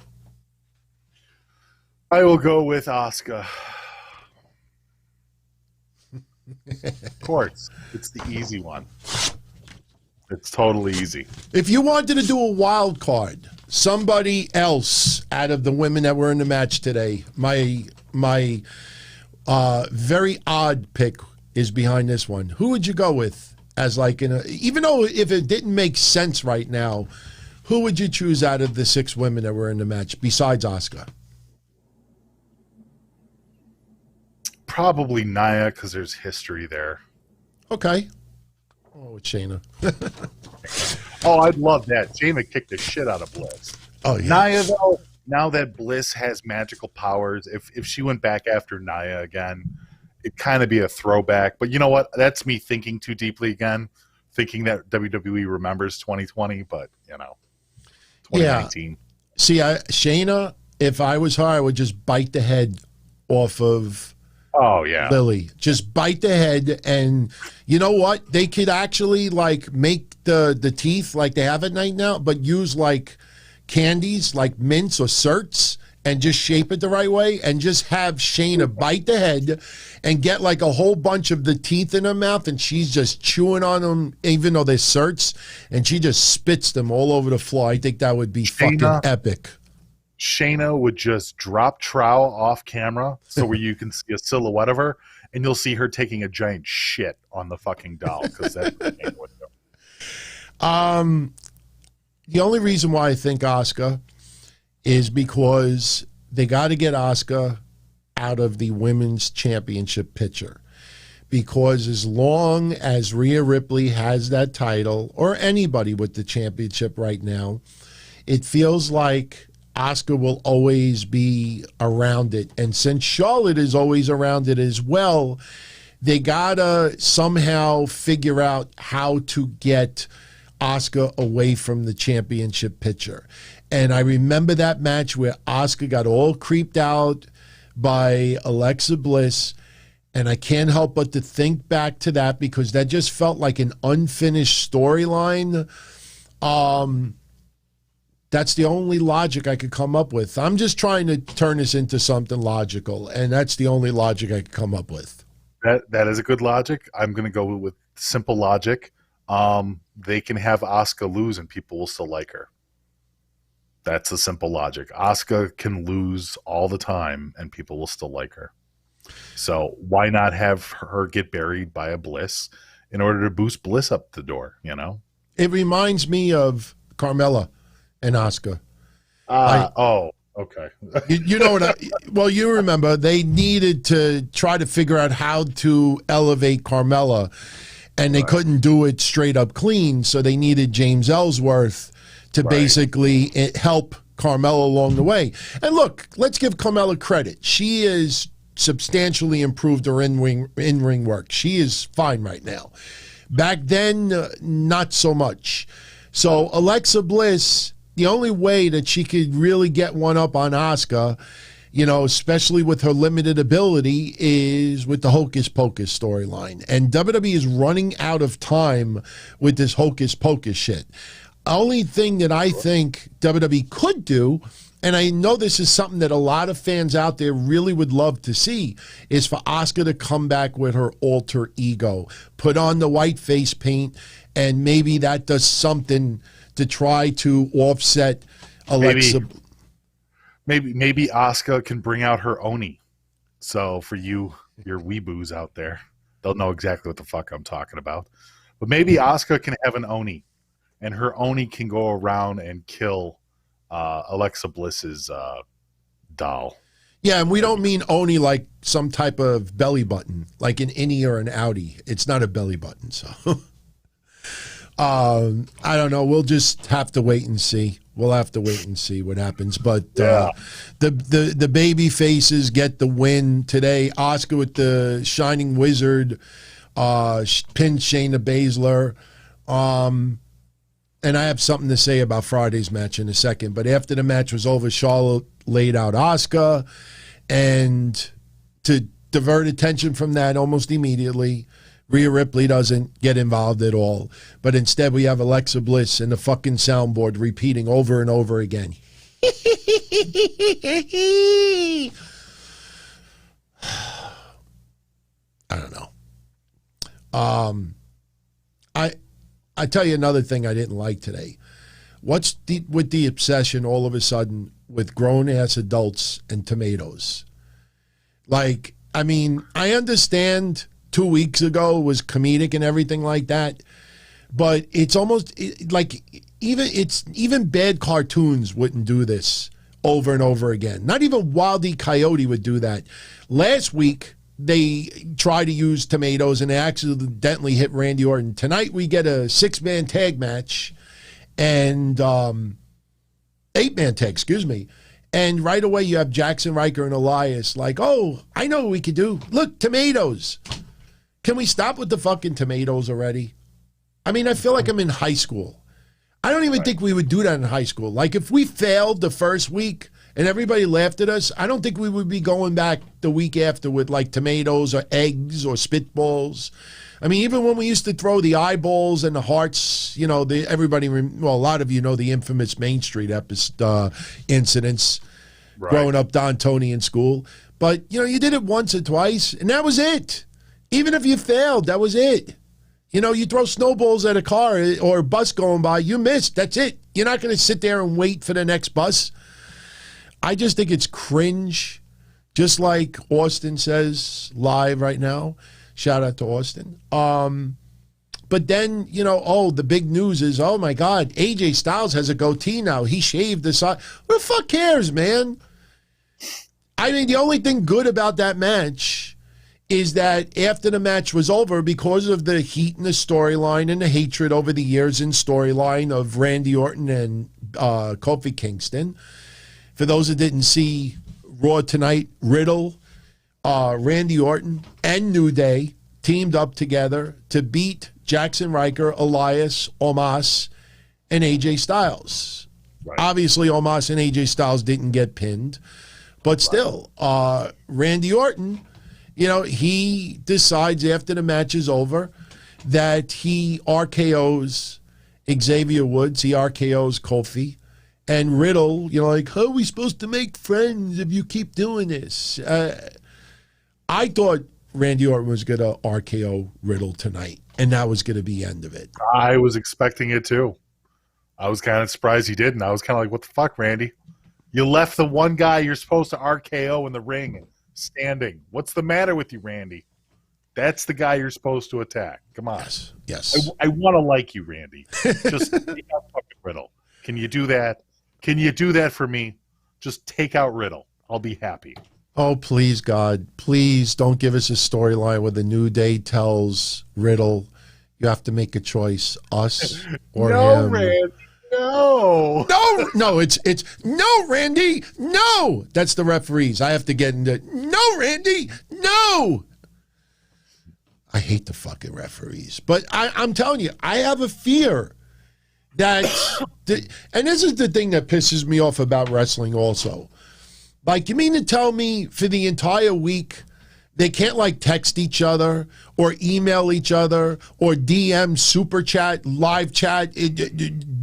I will go with Asuka. Of course. It's the easy one. It's totally easy. If you wanted to do a wild card, somebody else out of the women that were in the match today, my very odd pick is behind this one. Who would you go with? As like even though if it didn't make sense right now, who would you choose out of the 6 women that were in the match besides Asuka? Probably Nia, because there's history there. Okay. Oh, it's Shayna. Oh, I'd love that. Shayna kicked the shit out of Bliss. Oh, yeah. Nia, though, now that Bliss has magical powers, if she went back after Nia again, it'd kind of be a throwback. But you know what? That's me thinking too deeply again, thinking that WWE remembers 2020, but, 2019. Yeah. See, Shayna, if I was her, I would just bite the head off of Lily. Just bite the head, and you know what? They could actually, like, make the teeth like they have at night now, but use, like, candies, like mints or certs, and just shape it the right way, and just have Shayna bite the head and get like a whole bunch of the teeth in her mouth, and she's just chewing on them, even though they're certs, and she just spits them all over the floor. I think that would be fucking epic. Shayna would just drop trowel off camera so where you can see a silhouette of her, and you'll see her taking a giant shit on the fucking doll, because that's what Shayna would do. The only reason why I think Asuka is because they got to get Asuka out of the women's championship picture. Because as long as Rhea Ripley has that title, or anybody with the championship right now, it feels like Asuka will always be around it. And since Charlotte is always around it as well, they gotta somehow figure out how to get Asuka away from the championship picture. And I remember that match where Asuka got all creeped out by Alexa Bliss, and I can't help but to think back to that because that just felt like an unfinished storyline. That's the only logic I could come up with. I'm just trying to turn this into something logical, and that's the only logic I could come up with. That is a good logic. I'm going to go with simple logic. They can have Asuka lose and people will still like her. That's a simple logic. Asuka can lose all the time and people will still like her. So why not have her get buried by a Bliss in order to boost Bliss up the door, you know? It reminds me of Carmella and Asuka. Okay. You know what? You remember they needed to try to figure out how to elevate Carmella, and they couldn't do it straight up clean, so they needed James Ellsworth to basically help Carmella along the way. And look, let's give Carmella credit. She is substantially improved her in-ring work. She is fine right now. Back then, not so much. So Alexa Bliss, the only way that she could really get one up on Asuka, you know, especially with her limited ability, is with the Hocus Pocus storyline. And WWE is running out of time with this Hocus Pocus shit. Only thing that I think WWE could do, and I know this is something that a lot of fans out there really would love to see, is for Asuka to come back with her alter ego, put on the white face paint, and maybe that does something to try to offset Alexa. Maybe Asuka can bring out her Oni. So for your weeboos out there, they'll know exactly what the fuck I'm talking about. But maybe Asuka can have an Oni, and her Oni can go around and kill Alexa Bliss's doll. Yeah, and we don't mean Oni like some type of belly button, like an innie or an outie. It's not a belly button, so I don't know. We'll just have to wait and see. We'll have to wait and see what happens. But the baby faces get the win today. Asuka with the Shining Wizard pinned Shayna Baszler. And I have something to say about Friday's match in a second. But after the match was over, Charlotte laid out Asuka. And to divert attention from that almost immediately, Rhea Ripley doesn't get involved at all. But instead we have Alexa Bliss and the fucking soundboard repeating over and over again. I don't know. I tell you another thing I didn't like today. What's with the obsession all of a sudden with grown-ass adults and tomatoes? Like, I mean, I understand 2 weeks ago was comedic and everything like that, but it's almost like even bad cartoons wouldn't do this over and over again. Not even Wile E. Coyote would do that. Last week, they try to use tomatoes and they accidentally hit Randy Orton. Tonight we get a 6-man tag match and 8-man tag, excuse me. And right away you have Jaxson, Ryker, and Elias like, oh, I know what we could do. Look, tomatoes. Can we stop with the fucking tomatoes already? I mean, I feel like I'm in high school. I don't even think we would do that in high school. Like if we failed the first week and everybody laughed at us, I don't think we would be going back the week after with like tomatoes or eggs or spitballs. I mean, even when we used to throw the eyeballs and the hearts, you know, a lot of you know the infamous Main Street incidents growing up D'Antoni in school. But, you know, you did it once or twice and that was it. Even if you failed, that was it. You know, you throw snowballs at a car or a bus going by, you missed. That's it. You're not going to sit there and wait for the next bus. I just think it's cringe, just like Austin says live right now. Shout out to Austin. But But then, the big news is, oh my God, AJ Styles has a goatee now. He shaved the side. Who the fuck cares, man? I mean, the only thing good about that match is that after the match was over, because of the heat in the storyline and the hatred over the years in storyline of Randy Orton and Kofi Kingston, for those that didn't see Raw tonight, Riddle, Randy Orton, and New Day teamed up together to beat Jaxson, Ryker, Elias, Omos, and AJ Styles. Right. Obviously, Omos and AJ Styles didn't get pinned, but still, Randy Orton, he decides after the match is over that he RKO's Xavier Woods, he RKO's Kofi, and Riddle, how are we supposed to make friends if you keep doing this? I thought Randy Orton was going to RKO Riddle tonight, and that was going to be the end of it. I was expecting it too. I was kind of surprised he didn't. I was kind of like, what the fuck, Randy? You left the one guy you're supposed to RKO in the ring standing. What's the matter with you, Randy? That's the guy you're supposed to attack. Come on. Yes. I want to like you, Randy. Just take out fucking Riddle. Can you do that? Can you do that for me? Just take out Riddle. I'll be happy. Oh, please, God. Please don't give us a storyline where the New Day tells Riddle, you have to make a choice, us or no, him. Randy, no. No, it's no, Randy, no. That's the referees. I have to get into, no, Randy, no. I hate the fucking referees. But I'm telling you, I have a fear that, and this is the thing that pisses me off about wrestling also. Like, you mean to tell me for the entire week they can't, text each other or email each other or DM, super chat, live chat,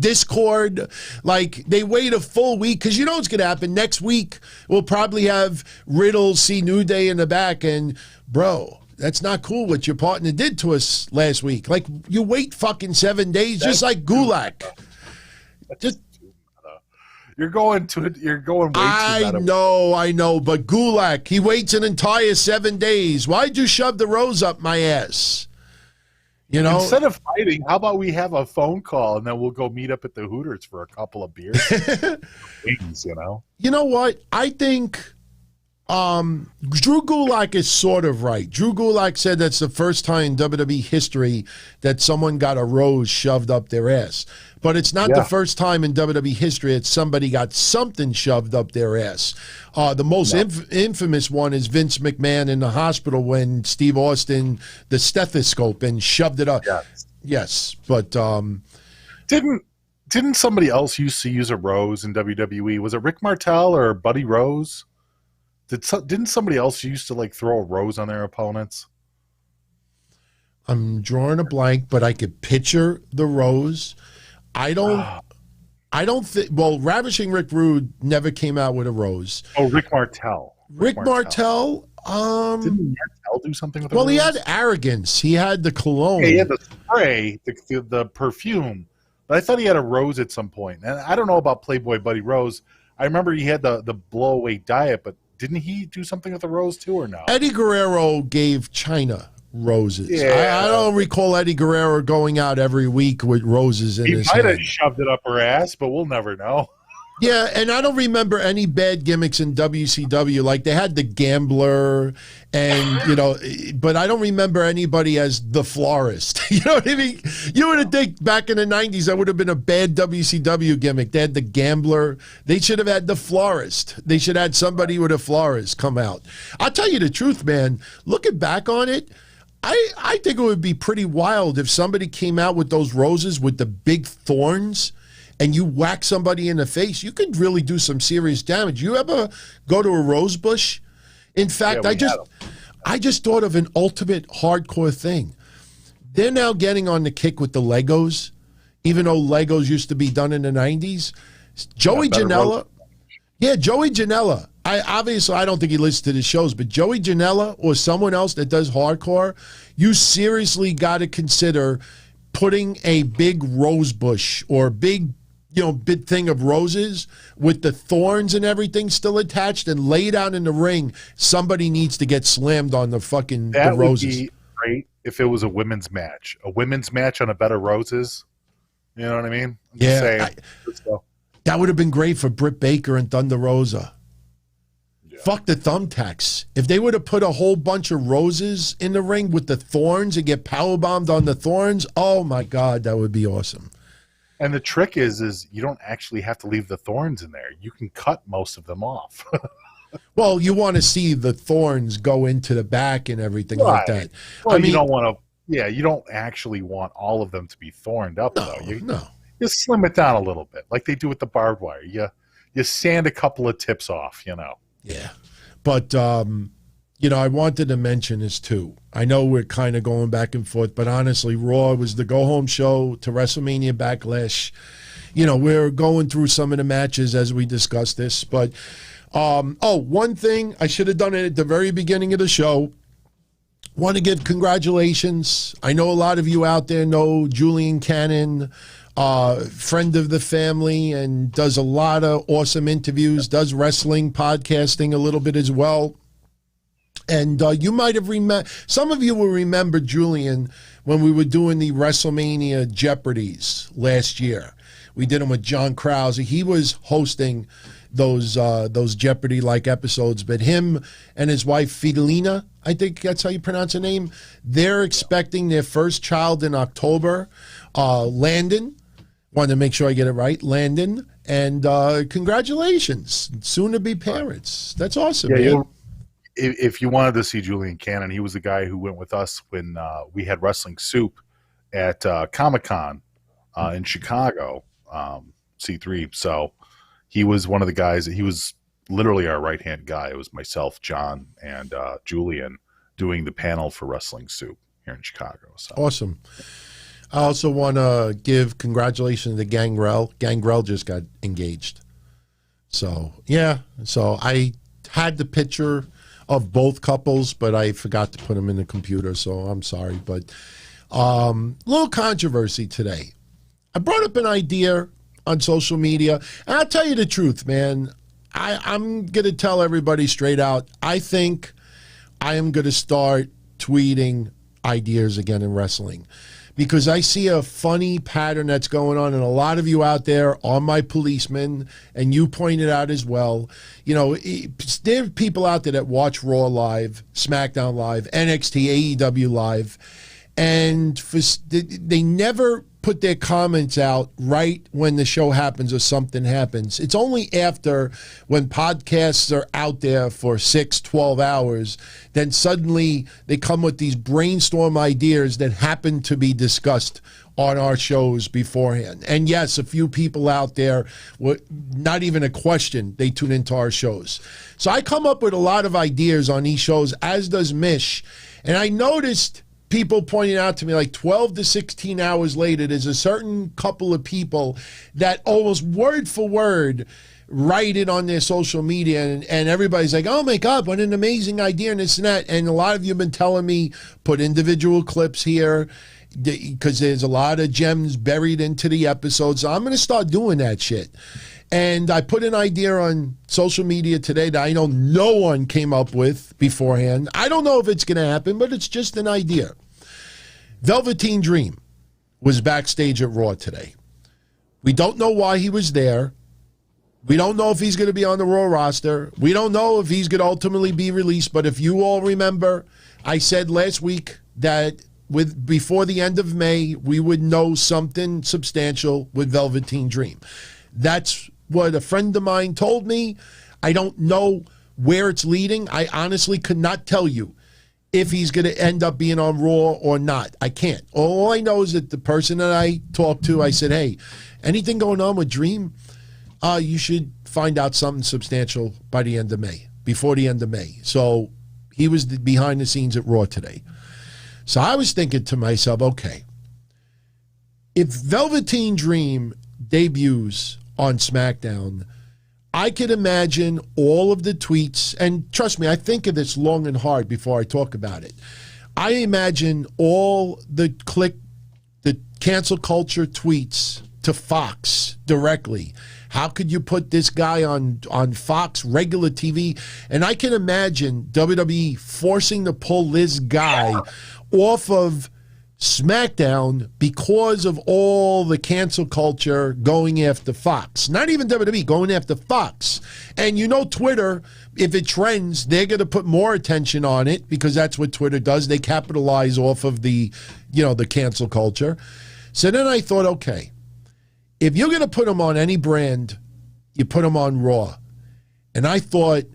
Discord? Like, they wait a full week because you know what's going to happen. Next week, we'll probably have Riddle see New Day in the back and, bro, that's not cool what your partner did to us last week. Like, you wait fucking 7 days just like Gulak. Just... You're going way too I know, but Gulak, he waits an entire 7 days. Why'd you shove the rose up my ass? Instead of fighting, how about we have a phone call and then we'll go meet up at the Hooters for a couple of beers? Wings, You know what? I think Drew Gulak is sort of right. Drew Gulak said that's the first time in WWE history that someone got a rose shoved up their ass. But it's not the first time in WWE history that somebody got something shoved up their ass. The most infamous one is Vince McMahon in the hospital when Steve Austin, the stethoscope, and shoved it up. Yes, but... Didn't somebody else used to use a rose in WWE? Was it Rick Martel or Buddy Rose? Didn't somebody else used to throw a rose on their opponents? I'm drawing a blank, but I could picture the rose. I don't think. Well, Ravishing Rick Rude never came out with a rose. Oh, Rick Martel. Rick Martel. Didn't Martel do something with? He had arrogance. He had the cologne. Yeah, he had the spray, the perfume. But I thought he had a rose at some point. And I don't know about Playboy Buddy Rose. I remember he had the blow away diet, but didn't he do something with the rose too, or no? Eddie Guerrero gave China roses. Yeah. I don't recall Eddie Guerrero going out every week with roses in his hand. He might have shoved it up her ass, but we'll never know. Yeah, and I don't remember any bad gimmicks in WCW. Like, they had the Gambler and, but I don't remember anybody as the florist. You know what I mean? You would think back in the 90s that would have been a bad WCW gimmick. They had the Gambler. They should have had the florist. They should have had somebody with a florist come out. I'll tell you the truth, man. Looking back on it, I think it would be pretty wild if somebody came out with those roses with the big thorns and you whack somebody in the face. You could really do some serious damage. You ever go to a rose bush? In fact, I just thought of an ultimate hardcore thing. They're now getting on the kick with the Legos, even though Legos used to be done in the 90s. Joey Janela. Yeah, Joey Janela. I don't think he listens to the shows, but Joey Janela or someone else that does hardcore, you seriously got to consider putting a big rose bush or big thing of roses with the thorns and everything still attached and lay down in the ring. Somebody needs to get slammed on the fucking the roses. Would be great if it was a women's match on a bed of roses. You know what I mean? I'm Yeah, just saying. that would have been great for Britt Baker and Thunder Rosa. Yeah. Fuck the thumbtacks. If they would have put a whole bunch of roses in the ring with the thorns and get powerbombed on the thorns, oh my God, that would be awesome. And the trick is you don't actually have to leave the thorns in there. You can cut most of them off. Well, you want to see the thorns go into the back and everything like that. Well, I mean, you don't want to. Yeah, you don't actually want all of them to be thorned up, though. No. You slim it down a little bit, like they do with the barbed wire. You sand a couple of tips off, Yeah. But, I wanted to mention this, too. I know we're kind of going back and forth, but honestly, Raw was the go-home show to WrestleMania Backlash. We're going through some of the matches as we discuss this, but, one thing, I should have done it at the very beginning of the show. Want to give congratulations. I know a lot of you out there know Julian Cannon, friend of the family, and does a lot of awesome interviews, does wrestling, podcasting a little bit as well. And you might have some of you will remember Julian when we were doing the WrestleMania Jeopardies last year. We did them with John Krause. He was hosting those Jeopardy-like episodes, but him and his wife Fidelina, I think that's how you pronounce her name, they're expecting their first child in October. Landon, wanted to make sure I get it right, Landon, and congratulations, soon-to-be parents. That's awesome, man. If you wanted to see Julian Cannon, he was the guy who went with us when we had Wrestling Soup at Comic-Con in Chicago, C3. So he was one of the guys. He was literally our right-hand guy. It was myself, John, and Julian doing the panel for Wrestling Soup here in Chicago. So. Awesome. I also want to give congratulations to Gangrel. Gangrel just got engaged. So, yeah. So I had the picture of both couples, but I forgot to put them in the computer, so I'm sorry. But little controversy today. I brought up an idea on social media, and I'll tell you the truth, man. I'm going to tell everybody straight out, I think I am going to start tweeting ideas again in wrestling, because I see a funny pattern that's going on, and a lot of you out there are my policemen, and you pointed out as well. There are people out there that watch Raw live, SmackDown live, NXT, AEW live, and they never put their comments out right when the show happens or something happens. It's only after, when podcasts are out there for 6-12 hours, then suddenly they come with these brainstorm ideas that happen to be discussed on our shows beforehand. And yes, a few people out there, not even a question, they tune into our shows. So I come up with a lot of ideas on these shows, as does Mish, and I noticed people pointing out to me, like 12 to 16 hours later, there's a certain couple of people that almost word for word write it on their social media, and everybody's like, oh my God, what an amazing idea, and this and that. And a lot of you have been telling me, put individual clips here, because there's a lot of gems buried into the episodes. So I'm going to start doing that shit. And I put an idea on social media today that I know no one came up with beforehand. I don't know if it's going to happen, but it's just an idea. Velveteen Dream was backstage at Raw today. We don't know why he was there. We don't know if he's going to be on the Raw roster. We don't know if he's going to ultimately be released. But if you all remember, I said last week that before the end of May, we would know something substantial with Velveteen Dream. That's what a friend of mine told me. I don't know where it's leading. I honestly could not tell you if he's going to end up being on Raw or not. I can't. All I know is that the person that I talked to, I said, hey, anything going on with Dream? You should find out something substantial by the end of May, before the end of May. So he was behind the scenes at Raw today. So I was thinking to myself, okay, if Velveteen Dream debuts on SmackDown, I could imagine all of the tweets, and trust me, I think of this long and hard before I talk about it. I imagine all the cancel culture tweets to Fox directly. How could you put this guy on Fox regular TV? And I can imagine WWE forcing to pull this guy off of SmackDown because of all the cancel culture going after Fox. Not even WWE, going after Fox. And you know Twitter, if it trends, they're going to put more attention on it because that's what Twitter does. They capitalize off of the cancel culture. So then I thought, okay, if you're going to put them on any brand, you put them on Raw. And I thought,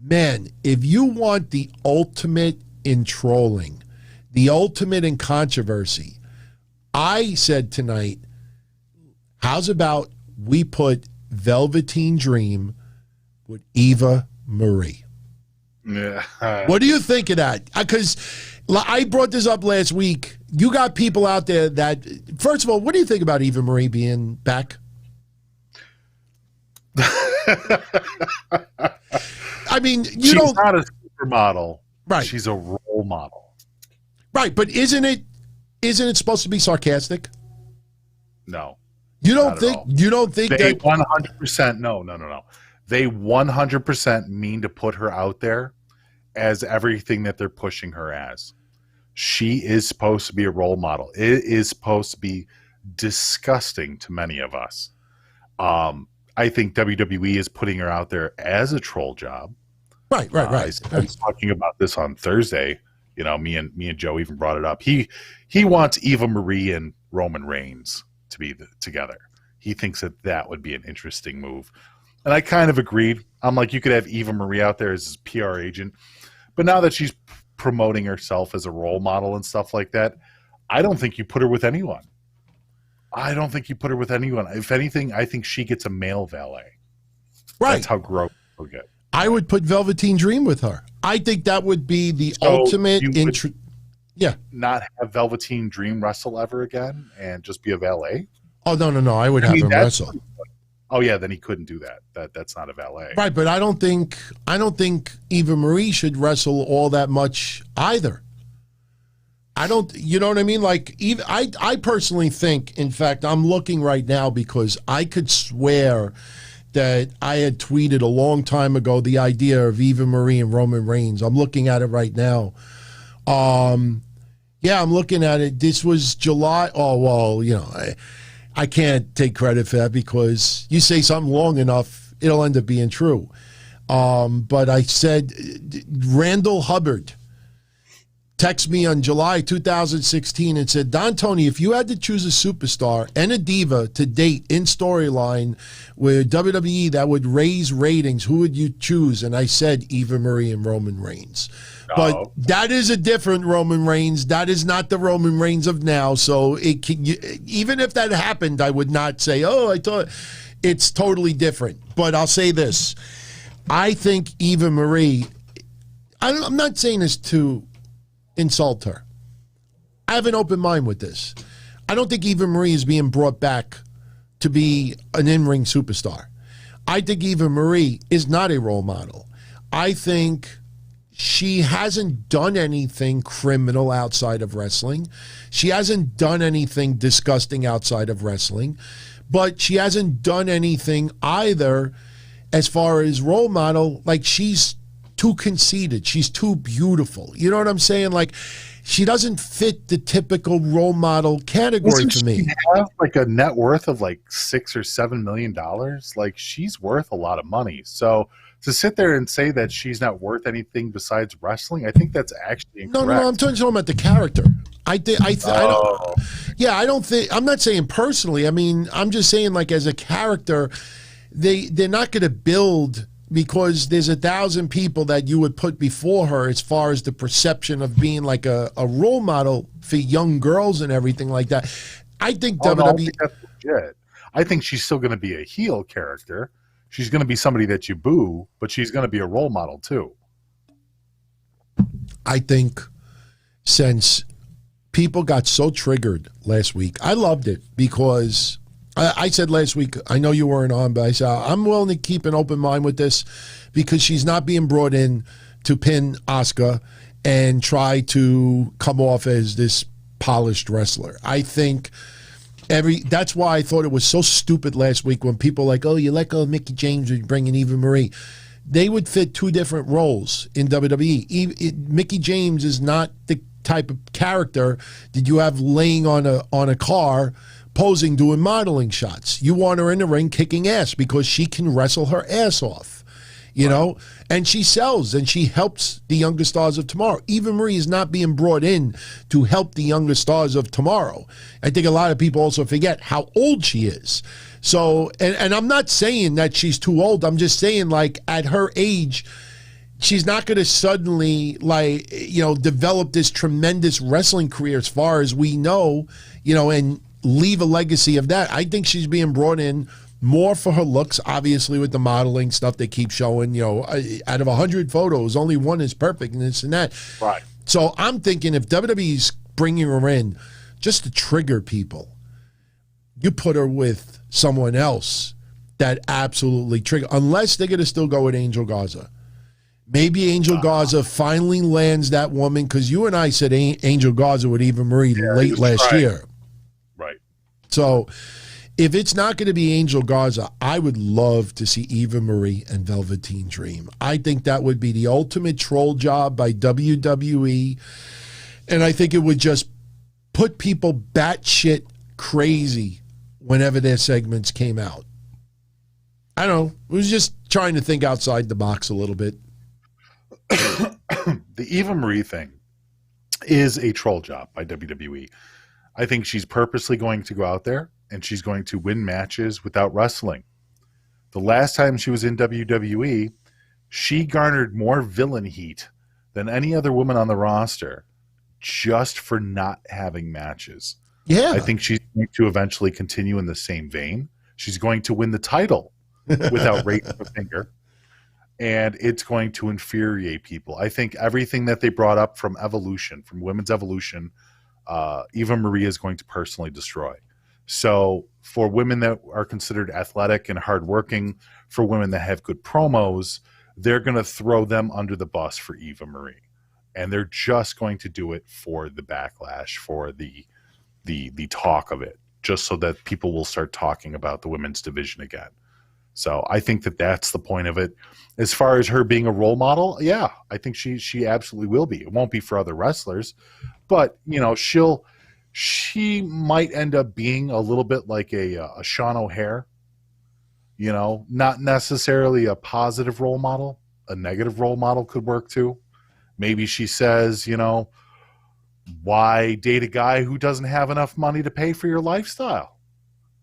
man, if you want the ultimate in trolling, the ultimate in controversy, I said tonight, how's about we put Velveteen Dream with Eva Marie? Yeah. What do you think of that? Because I brought this up last week. You got people out there that, first of all, what do you think about Eva Marie being back? I mean, she's not a supermodel. Right. She's a role model. Right, but isn't it supposed to be sarcastic? No. You don't think They that 100% no. They 100% mean to put her out there as everything that they're pushing her as. She is supposed to be a role model. It is supposed to be disgusting to many of us. I think WWE is putting her out there as a troll job. Right. I was talking about this on Thursday. You know, me and Joe even brought it up. He wants Eva Marie and Roman Reigns to be together. He thinks that would be an interesting move. And I kind of agreed. I'm like, you could have Eva Marie out there as his PR agent. But now that she's promoting herself as a role model and stuff like that, I don't think you put her with anyone. If anything, I think she gets a male valet. Right. That's how gross she'll get. I would put Velveteen Dream with her. I think that would be the ultimate. Not have Velveteen Dream wrestle ever again and just be a valet. Oh no! I would have him wrestle. Oh yeah, then he couldn't do that. That's not a valet. Right, but I don't think Eva Marie should wrestle all that much either. I don't. You know what I mean? Like, I personally think. In fact, I'm looking right now because I could swear that I had tweeted a long time ago the idea of Eva Marie and Roman Reigns. I'm looking at it right now. Yeah, I'm looking at it. This was July. Oh, well, I can't take credit for that because you say something long enough, it'll end up being true. But I said, Randall Hubbard texted me on July 2016 and said, Don Tony, if you had to choose a superstar and a diva to date in storyline with WWE that would raise ratings, who would you choose? And I said Eva Marie and Roman Reigns. But that is a different Roman Reigns. That is not the Roman Reigns of now. So even if that happened, I would not say, I thought it's totally different. But I'll say this. I think Eva Marie, I'm not saying this to insult her. I have an open mind with this. I don't think Eva Marie is being brought back to be an in-ring superstar. I think Eva Marie is not a role model. I think she hasn't done anything criminal outside of wrestling. She hasn't done anything disgusting outside of wrestling. But she hasn't done anything either as far as role model. Like, she's too conceited. She's too beautiful. You know what I'm saying? Like, she doesn't fit the typical role model category to me. She have like a net worth of like $6 or $7 million. Like, she's worth a lot of money. So to sit there and say that she's not worth anything besides wrestling, I think that's actually incorrect. No, I'm talking about the character. I don't think. I'm not saying personally. I mean, I'm just saying, like, as a character, they're not going to build, because there's 1,000 people that you would put before her as far as the perception of being like a role model for young girls and everything like that. I think WWE. No, I think that's legit. I think she's still going to be a heel character. She's going to be somebody that you boo, but she's going to be a role model too. I think since people got so triggered last week, I loved it because I said last week, I know you weren't on, but I said, I'm willing to keep an open mind with this because she's not being brought in to pin Asuka and try to come off as this polished wrestler. I think that's why I thought it was so stupid last week when people were like, oh, you let go of Mickie James, you bring in Eva Marie. They would fit two different roles in WWE. Mickie James is not the type of character that you have laying on a car posing doing modeling shots. You want her in the ring kicking ass because she can wrestle her ass off, you know, and she sells and she helps the younger stars of tomorrow. Eva Marie is not being brought in to help the younger stars of tomorrow. I think a lot of people also forget how old she is. So, and I'm not saying that she's too old. I'm just saying, like, at her age, she's not going to suddenly, like, you know, develop this tremendous wrestling career as far as we know, you know, and leave a legacy of that. I think she's being brought in more for her looks, obviously, with the modeling stuff they keep showing. You know, out of 100 photos, only one is perfect and this and that. Right. So I'm thinking if WWE's bringing her in just to trigger people, you put her with someone else that absolutely trigger, unless they're going to still go with Angel Garza. Maybe Angel Garza finally lands that woman, because you and I said Angel Garza with Eva Marie late last year. Right. So if it's not going to be Angel Garza, I would love to see Eva Marie and Velveteen Dream. I think that would be the ultimate troll job by WWE, and I think it would just put people batshit crazy whenever their segments came out. I don't know. I was just trying to think outside the box a little bit. The Eva Marie thing is a troll job by WWE. I think she's purposely going to go out there and she's going to win matches without wrestling. The last time she was in WWE, she garnered more villain heat than any other woman on the roster just for not having matches. Yeah. I think she's going to eventually continue in the same vein. She's going to win the title without raising a finger. And it's going to infuriate people. I think everything that they brought up from Evolution, from Women's Evolution, Eva Marie is going to personally destroy. So for women that are considered athletic and hardworking, for women that have good promos, they're going to throw them under the bus for Eva Marie. And they're just going to do it for the backlash, for the talk of it, just so that people will start talking about the women's division again. So I think that that's the point of it. As far as her being a role model, yeah, I think she absolutely will be. It won't be for other wrestlers, but you know, she might end up being a little bit like a Sean O'Hare. You know, not necessarily a positive role model. A negative role model could work too. Maybe she says, you know, why date a guy who doesn't have enough money to pay for your lifestyle?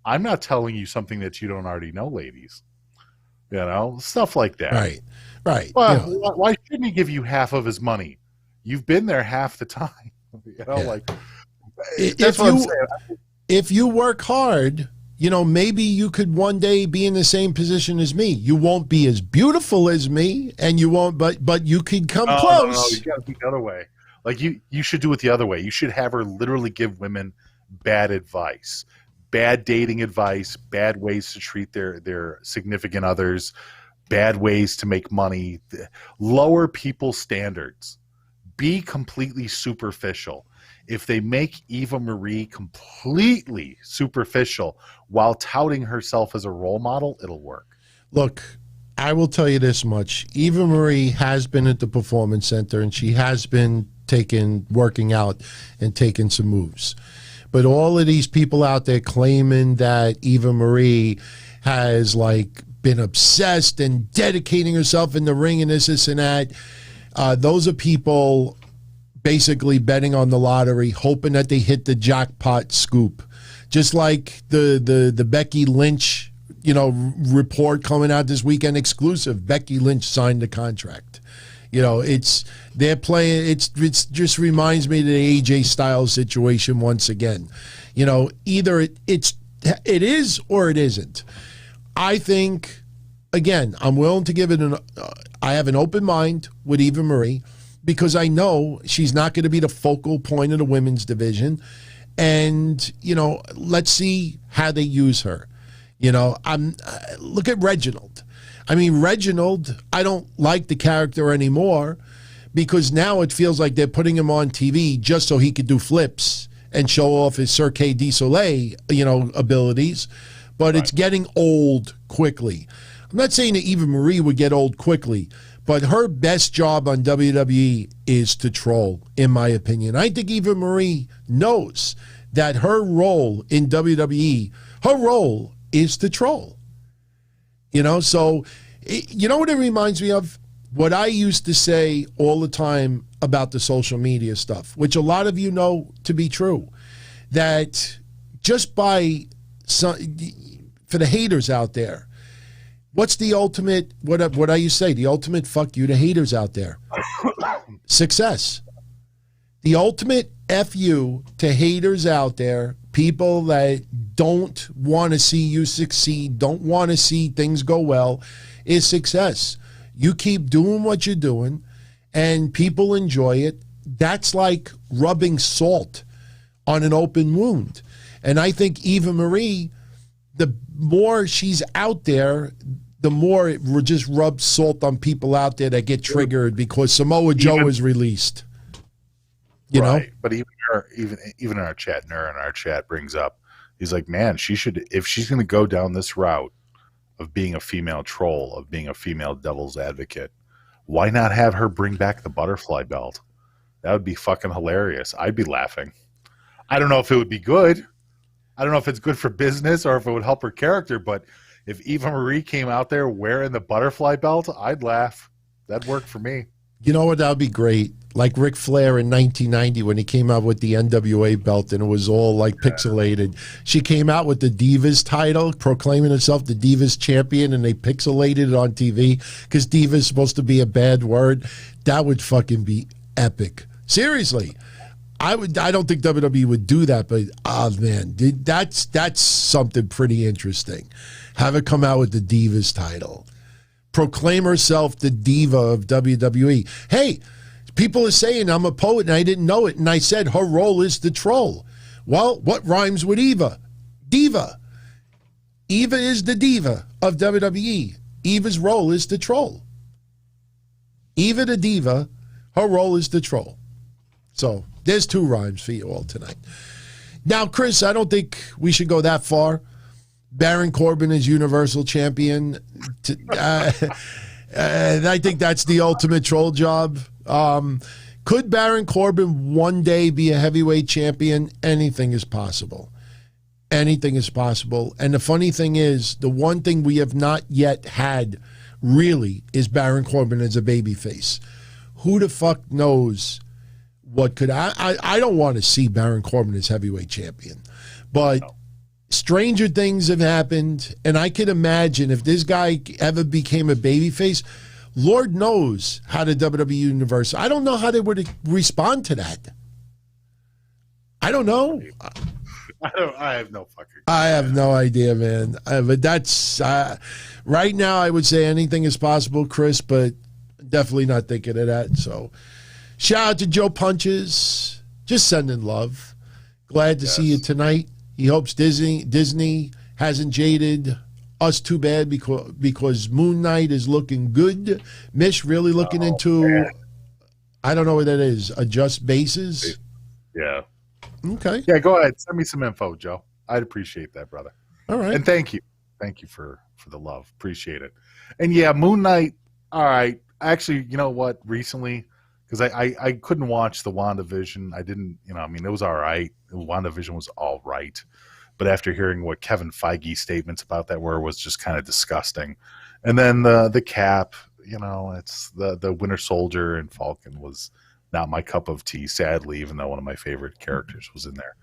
I'm not telling you something that you don't already know, ladies. You know, stuff like that. Right, right. Well, you know, why shouldn't he give you half of his money? You've been there half the time. You know, like that's what I'm saying. If you work hard, you know, maybe you could one day be in the same position as me. You won't be as beautiful as me, and you won't, but you could come close. No, you got to be the other way. Like you should do it the other way. You should have her literally give women bad advice. Bad dating advice, bad ways to treat their significant others, bad ways to make money, lower people's standards, be completely superficial. If they make Eva Marie completely superficial while touting herself as a role model, it'll work. Look, I will tell you this much. Eva Marie has been at the Performance Center and she has been working out and taking some moves. But all of these people out there claiming that Eva Marie has like been obsessed and dedicating herself in the ring and this and that, those are people basically betting on the lottery, hoping that they hit the jackpot scoop. Just like the Becky Lynch, you know, report coming out this weekend, exclusive. Becky Lynch signed the contract. You know, they're playing. It's just reminds me of the AJ Styles situation once again. You know, either it is or it isn't. I think, again, I'm willing to give it I have an open mind with Eva Marie because I know she's not going to be the focal point of the women's division, and you know, let's see how they use her. You know, look at Reginald. I mean, Reginald, I don't like the character anymore because now it feels like they're putting him on TV just so he could do flips and show off his Cirque du Soleil, you know, abilities. But It's getting old quickly. I'm not saying that Eva Marie would get old quickly, But her best job on WWE is to troll, in my opinion. I think Eva Marie knows that her role in WWE, her role is to troll. You know, so, you know what it reminds me of? What I used to say all the time about the social media stuff, which a lot of you know to be true, that just by, for the haters out there, what's the ultimate, what I used to say, the ultimate fuck you to haters out there? Success. The ultimate F you to haters out there, people that don't want to see you succeed, don't want to see things go well, is success. You keep doing what you're doing, and people enjoy it. That's like rubbing salt on an open wound. And I think Eva Marie, the more she's out there, the more it just rubs salt on people out there that get triggered because Samoa Joe is released. You know? But even in our chat, Nur in our chat brings up, he's like, man, she should, if she's going to go down this route of being a female troll, of being a female devil's advocate, why not have her bring back the butterfly belt? That would be fucking hilarious. I'd be laughing. I don't know if it would be good. I don't know if it's good for business or if it would help her character, but if Eva Marie came out there wearing the butterfly belt, I'd laugh. That'd work for me. You know what? That would be great. Like Ric Flair in 1990 when he came out with the NWA belt and it was all like pixelated. She came out with the Divas title, proclaiming herself the Divas champion, and they pixelated it on TV because Diva is supposed to be a bad word. That would fucking be epic. Seriously. I don't think WWE would do that, but man, that's something pretty interesting. Have her come out with the Divas title. Proclaim herself the diva of WWE. Hey, people are saying I'm a poet and I didn't know it, and I said her role is to troll. Well, what rhymes with Eva? Diva. Eva is the diva of WWE. Eva's role is to troll. Eva the diva, her role is to troll. So there's 2 rhymes for you all tonight. Now, Chris, I don't think we should go that far. Baron Corbin is Universal Champion. And I think that's the ultimate troll job. Could Baron Corbin one day be a heavyweight champion? Anything is possible. Anything is possible. And the funny thing is, the one thing we have not yet had really is Baron Corbin as a babyface. Who the fuck knows what could... I don't want to see Baron Corbin as heavyweight champion. But... No. Stranger things have happened, and I can imagine if this guy ever became a babyface, Lord knows how the WWE Universe, I don't know how they would respond to that. I don't know. I have no fucking clue. I have no idea, man. But that's, right now I would say anything is possible, Chris, but definitely not thinking of that. So shout out to Joe Punches. Just sending love. Glad to see you tonight. He hopes Disney hasn't jaded us too bad because Moon Knight is looking good. Mish really looking into, I don't know what that is, adjust bases? Yeah. Okay. Yeah, go ahead. Send me some info, Joe. I'd appreciate that, brother. All right. And thank you. Thank you for the love. Appreciate it. And yeah, Moon Knight, all right. Actually, you know what, recently, because I couldn't watch the WandaVision. I didn't, it was all right. WandaVision was all right. But after hearing what Kevin Feige statements about that were was just kind of disgusting. And then the Cap, it's the Winter Soldier and Falcon was not my cup of tea, sadly, even though one of my favorite characters was in there.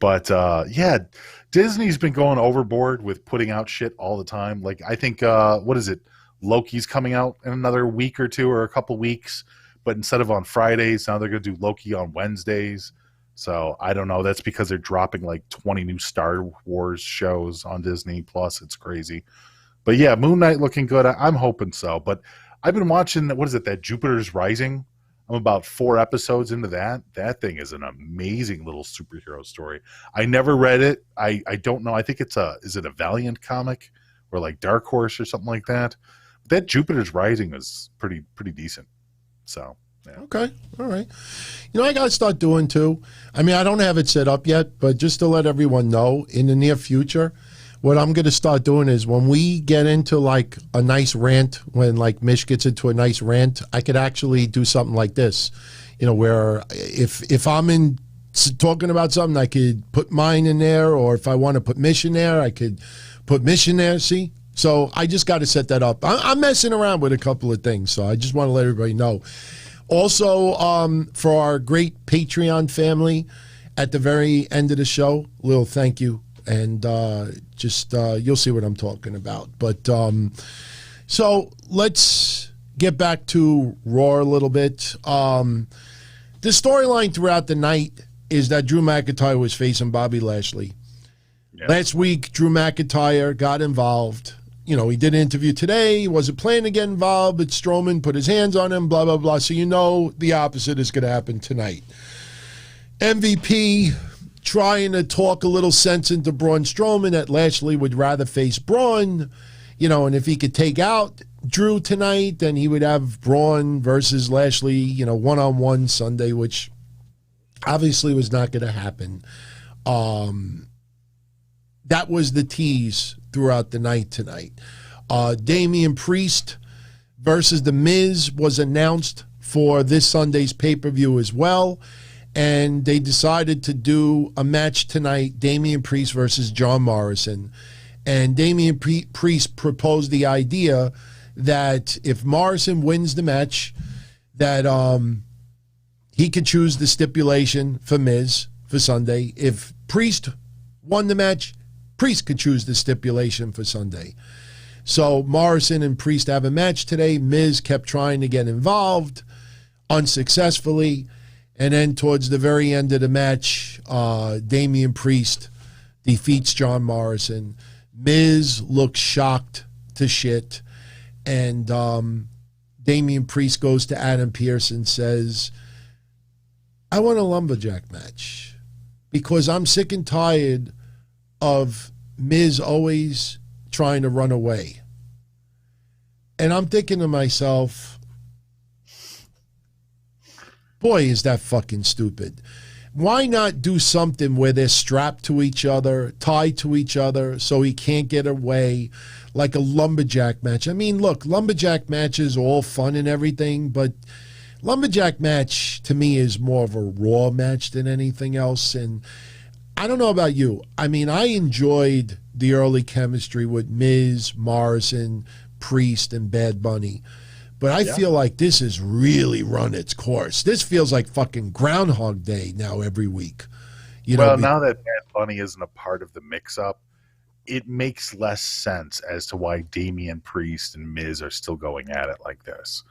But yeah, Disney's been going overboard with putting out shit all the time. Like, I think, what is it? Loki's coming out in another week or two or a couple weeks. But instead of on Fridays, now they're going to do Loki on Wednesdays. So I don't know. That's because they're dropping like 20 new Star Wars shows on Disney Plus. It's crazy. But yeah, Moon Knight looking good. I'm hoping so. But I've been watching, what is it, that Jupiter's Rising? I'm about 4 episodes into that. That thing is an amazing little superhero story. I never read it. I don't know. I think is it a Valiant comic or like Dark Horse or something like that? That Jupiter's Rising is pretty decent. So, yeah. Okay. All right. I got to start doing too. I mean, I don't have it set up yet, but just to let everyone know, in the near future, what I'm going to start doing is when we get into like a nice rant, when like Mish gets into a nice rant, I could actually do something like this, where if I'm in talking about something, I could put mine in there, or if I want to put Mish in there, I could put Mish in there. See? So I just got to set that up. I'm messing around with a couple of things, so I just want to let everybody know. Also, for our great Patreon family, at the very end of the show, a little thank you, and you'll see what I'm talking about. But so let's get back to Raw a little bit. The storyline throughout the night is that Drew McIntyre was facing Bobby Lashley. Yeah. Last week, Drew McIntyre got involved. He did an interview today. He wasn't planning to get involved, but Strowman put his hands on him, blah, blah, blah. So the opposite is going to happen tonight. MVP trying to talk a little sense into Braun Strowman that Lashley would rather face Braun, and if he could take out Drew tonight, then he would have Braun versus Lashley, one-on-one Sunday, which obviously was not going to happen. That was the tease throughout the night tonight. Damian Priest versus The Miz was announced for this Sunday's pay-per-view as well, and they decided to do a match tonight, Damian Priest versus John Morrison. And Damian Priest proposed the idea that if Morrison wins the match, that he could choose the stipulation for Miz for Sunday. If Priest won the match, Priest could choose the stipulation for Sunday. So Morrison and Priest have a match today. Miz kept trying to get involved, unsuccessfully. And then towards the very end of the match, Damian Priest defeats John Morrison. Miz looks shocked to shit. And Damian Priest goes to Adam Pearce and says, I want a lumberjack match because I'm sick and tired of Miz always trying to run away. And I'm thinking to myself, boy, is that fucking stupid. Why not do something where they're strapped to each other, tied to each other, so he can't get away, like a lumberjack match? I mean, look, lumberjack matches are all fun and everything, but lumberjack match to me is more of a Raw match than anything else. And I don't know about you. I mean, I enjoyed the early chemistry with Miz, Morrison, Priest, and Bad Bunny. But I feel like this has really run its course. This feels like fucking Groundhog Day now every week. Now that Bad Bunny isn't a part of the mix-up, it makes less sense as to why Damian Priest and Miz are still going at it like this.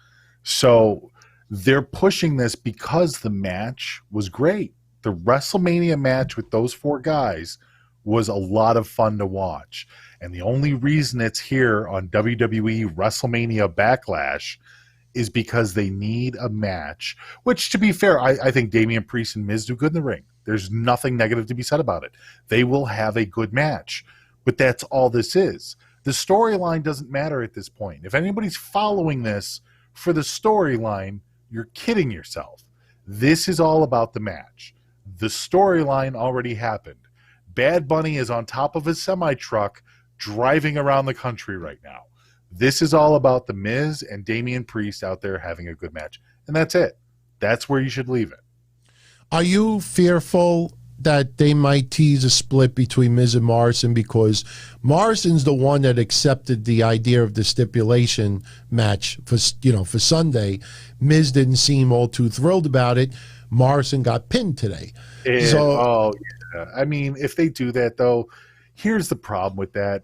So they're pushing this because the match was great. The WrestleMania match with those four guys was a lot of fun to watch. And the only reason it's here on WWE WrestleMania Backlash is because they need a match, which, to be fair, I think Damian Priest and Miz do good in the ring. There's nothing negative to be said about it. They will have a good match, but that's all this is. The storyline doesn't matter at this point. If anybody's following this for the storyline, you're kidding yourself. This is all about the match. The storyline already happened. Bad Bunny is on top of his semi-truck driving around the country right now. This is all about the Miz and Damian Priest out there having a good match. And that's it. That's where you should leave it. Are you fearful that they might tease a split between Miz and Morrison, because Morrison's the one that accepted the idea of the stipulation match for Sunday? Miz didn't seem all too thrilled about it. Morrison got pinned today. I mean, if they do that, though, here's the problem with that.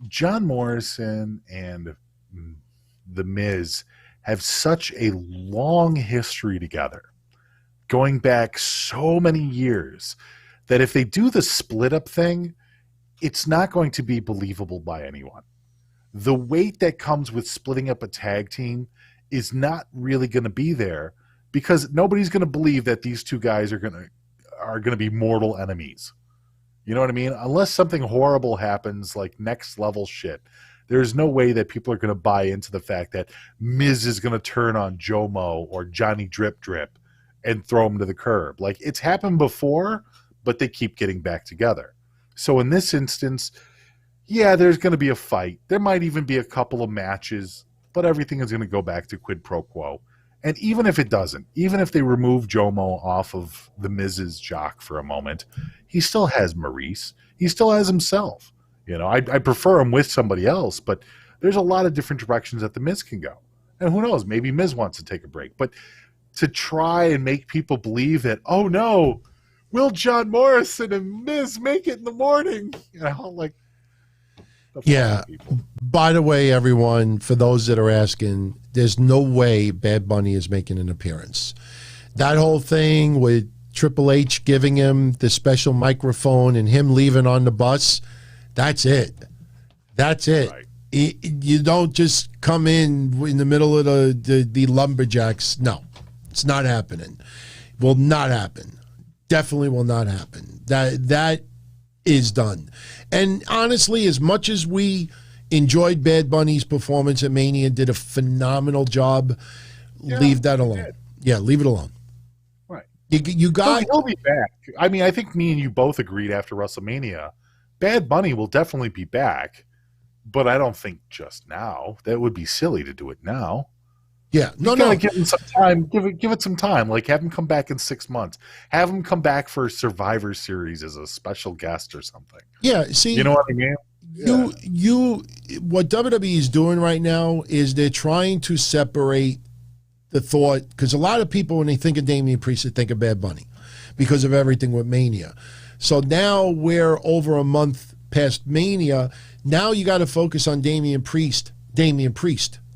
John Morrison and The Miz have such a long history together, going back so many years, that if they do the split-up thing, it's not going to be believable by anyone. The weight that comes with splitting up a tag team is not really going to be there, because nobody's going to believe that these two guys are going to be mortal enemies. You know what I mean? Unless something horrible happens, like next level shit, there's no way that people are going to buy into the fact that Miz is going to turn on Jomo or Johnny Drip Drip and throw him to the curb. Like, it's happened before, but they keep getting back together. So in this instance, yeah, there's going to be a fight. There might even be a couple of matches, but everything is going to go back to quid pro quo. And even if it doesn't, even if they remove Jomo off of the Miz's jock for a moment, he still has Maurice. He still has himself. You know, I prefer him with somebody else, but there's a lot of different directions that the Miz can go. And who knows, maybe Miz wants to take a break. But to try and make people believe that, oh no, will John Morrison and Miz make it in the morning? You know, like, yeah. By the way, everyone, for those that are asking, there's no way Bad Bunny is making an appearance. That whole thing with Triple H giving him the special microphone and him leaving on the bus, that's it. That's it. Right. You don't just come in the middle of the lumberjacks. No, it's not happening. Will not happen. Definitely will not happen. That is done. And honestly, as much as we enjoyed Bad Bunny's performance at Mania, did a phenomenal job, leave that alone. Yeah, leave it alone. Right. You got... He'll be back. I mean, I think me and you both agreed after WrestleMania, Bad Bunny will definitely be back, but I don't think just now. That would be silly to do it now. Yeah, no. Give him some time. Give it some time. Like, have him come back in 6 months. Have him come back for Survivor Series as a special guest or something. Yeah, see, you know what I mean? What WWE is doing right now is they're trying to separate the thought, because a lot of people, when they think of Damian Priest, they think of Bad Bunny because of everything with Mania. So now we're over a month past Mania. Now you got to focus on Damian Priest,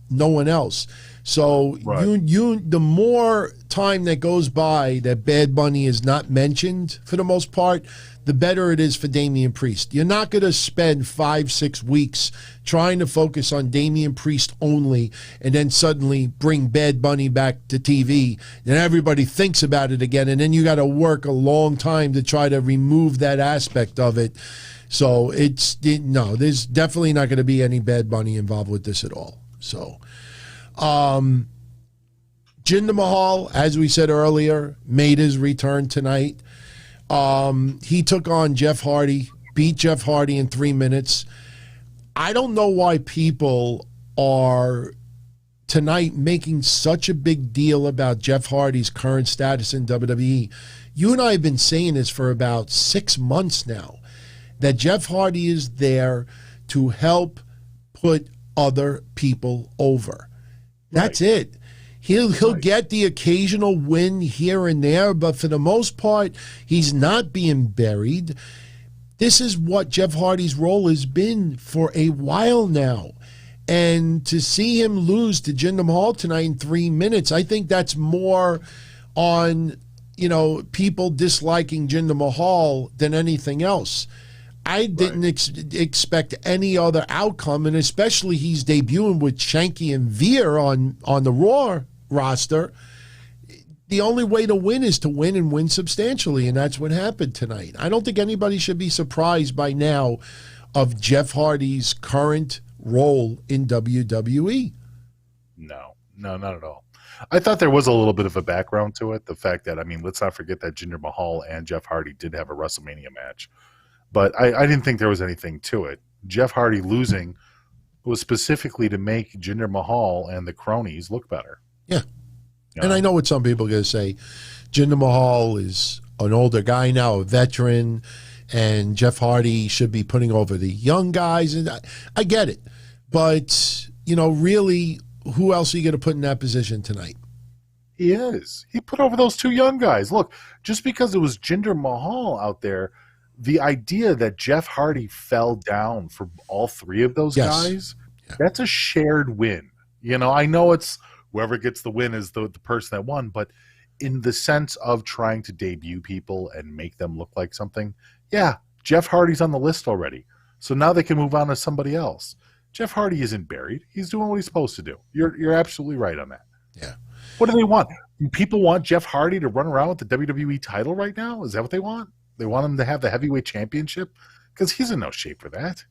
no one else. So right. The more time that goes by that Bad Bunny is not mentioned for the most part, the better it is for Damian Priest. You're not going to spend 5-6 weeks trying to focus on Damian Priest only and then suddenly bring Bad Bunny back to TV. Then everybody thinks about it again, and then you got to work a long time to try to remove that aspect of it. So there's definitely not going to be any Bad Bunny involved with this at all. So Jinder Mahal, as we said earlier, made his return tonight. He took on Jeff Hardy, beat Jeff Hardy in 3 minutes. I don't know why people are tonight making such a big deal about Jeff Hardy's current status in WWE. You and I have been saying this for about 6 months now, that Jeff Hardy is there to help put other people over. That's it. He'll get the occasional win here and there, but for the most part, he's not being buried. This is what Jeff Hardy's role has been for a while now. And to see him lose to Jinder Mahal tonight in 3 minutes, I think that's more on, people disliking Jinder Mahal than anything else. I didn't expect any other outcome, and especially he's debuting with Shanky and Veer on the Raw roster. The only way to win is to win and win substantially, and that's what happened tonight. I don't think anybody should be surprised by now of Jeff Hardy's current role in WWE. No, not at all. I thought there was a little bit of a background to it. The fact that, let's not forget that Jinder Mahal and Jeff Hardy did have a WrestleMania match. But I didn't think there was anything to it. Jeff Hardy losing was specifically to make Jinder Mahal and the cronies look better. Yeah. And I know what some people are going to say. Jinder Mahal is an older guy now, a veteran, and Jeff Hardy should be putting over the young guys. And I get it. But, really, who else are you going to put in that position tonight? He is. He put over those two young guys. Look, just because it was Jinder Mahal out there, the idea that Jeff Hardy fell down for all three of those guys, that's a shared win. I know it's whoever gets the win is the person that won, but in the sense of trying to debut people and make them look like something, Jeff Hardy's on the list already. So now they can move on to somebody else. Jeff Hardy isn't buried. He's doing what he's supposed to do. You're absolutely right on that. Yeah. What do they want? Do people want Jeff Hardy to run around with the WWE title right now? Is that what they want? They want him to have the heavyweight championship? Because he's in no shape for that.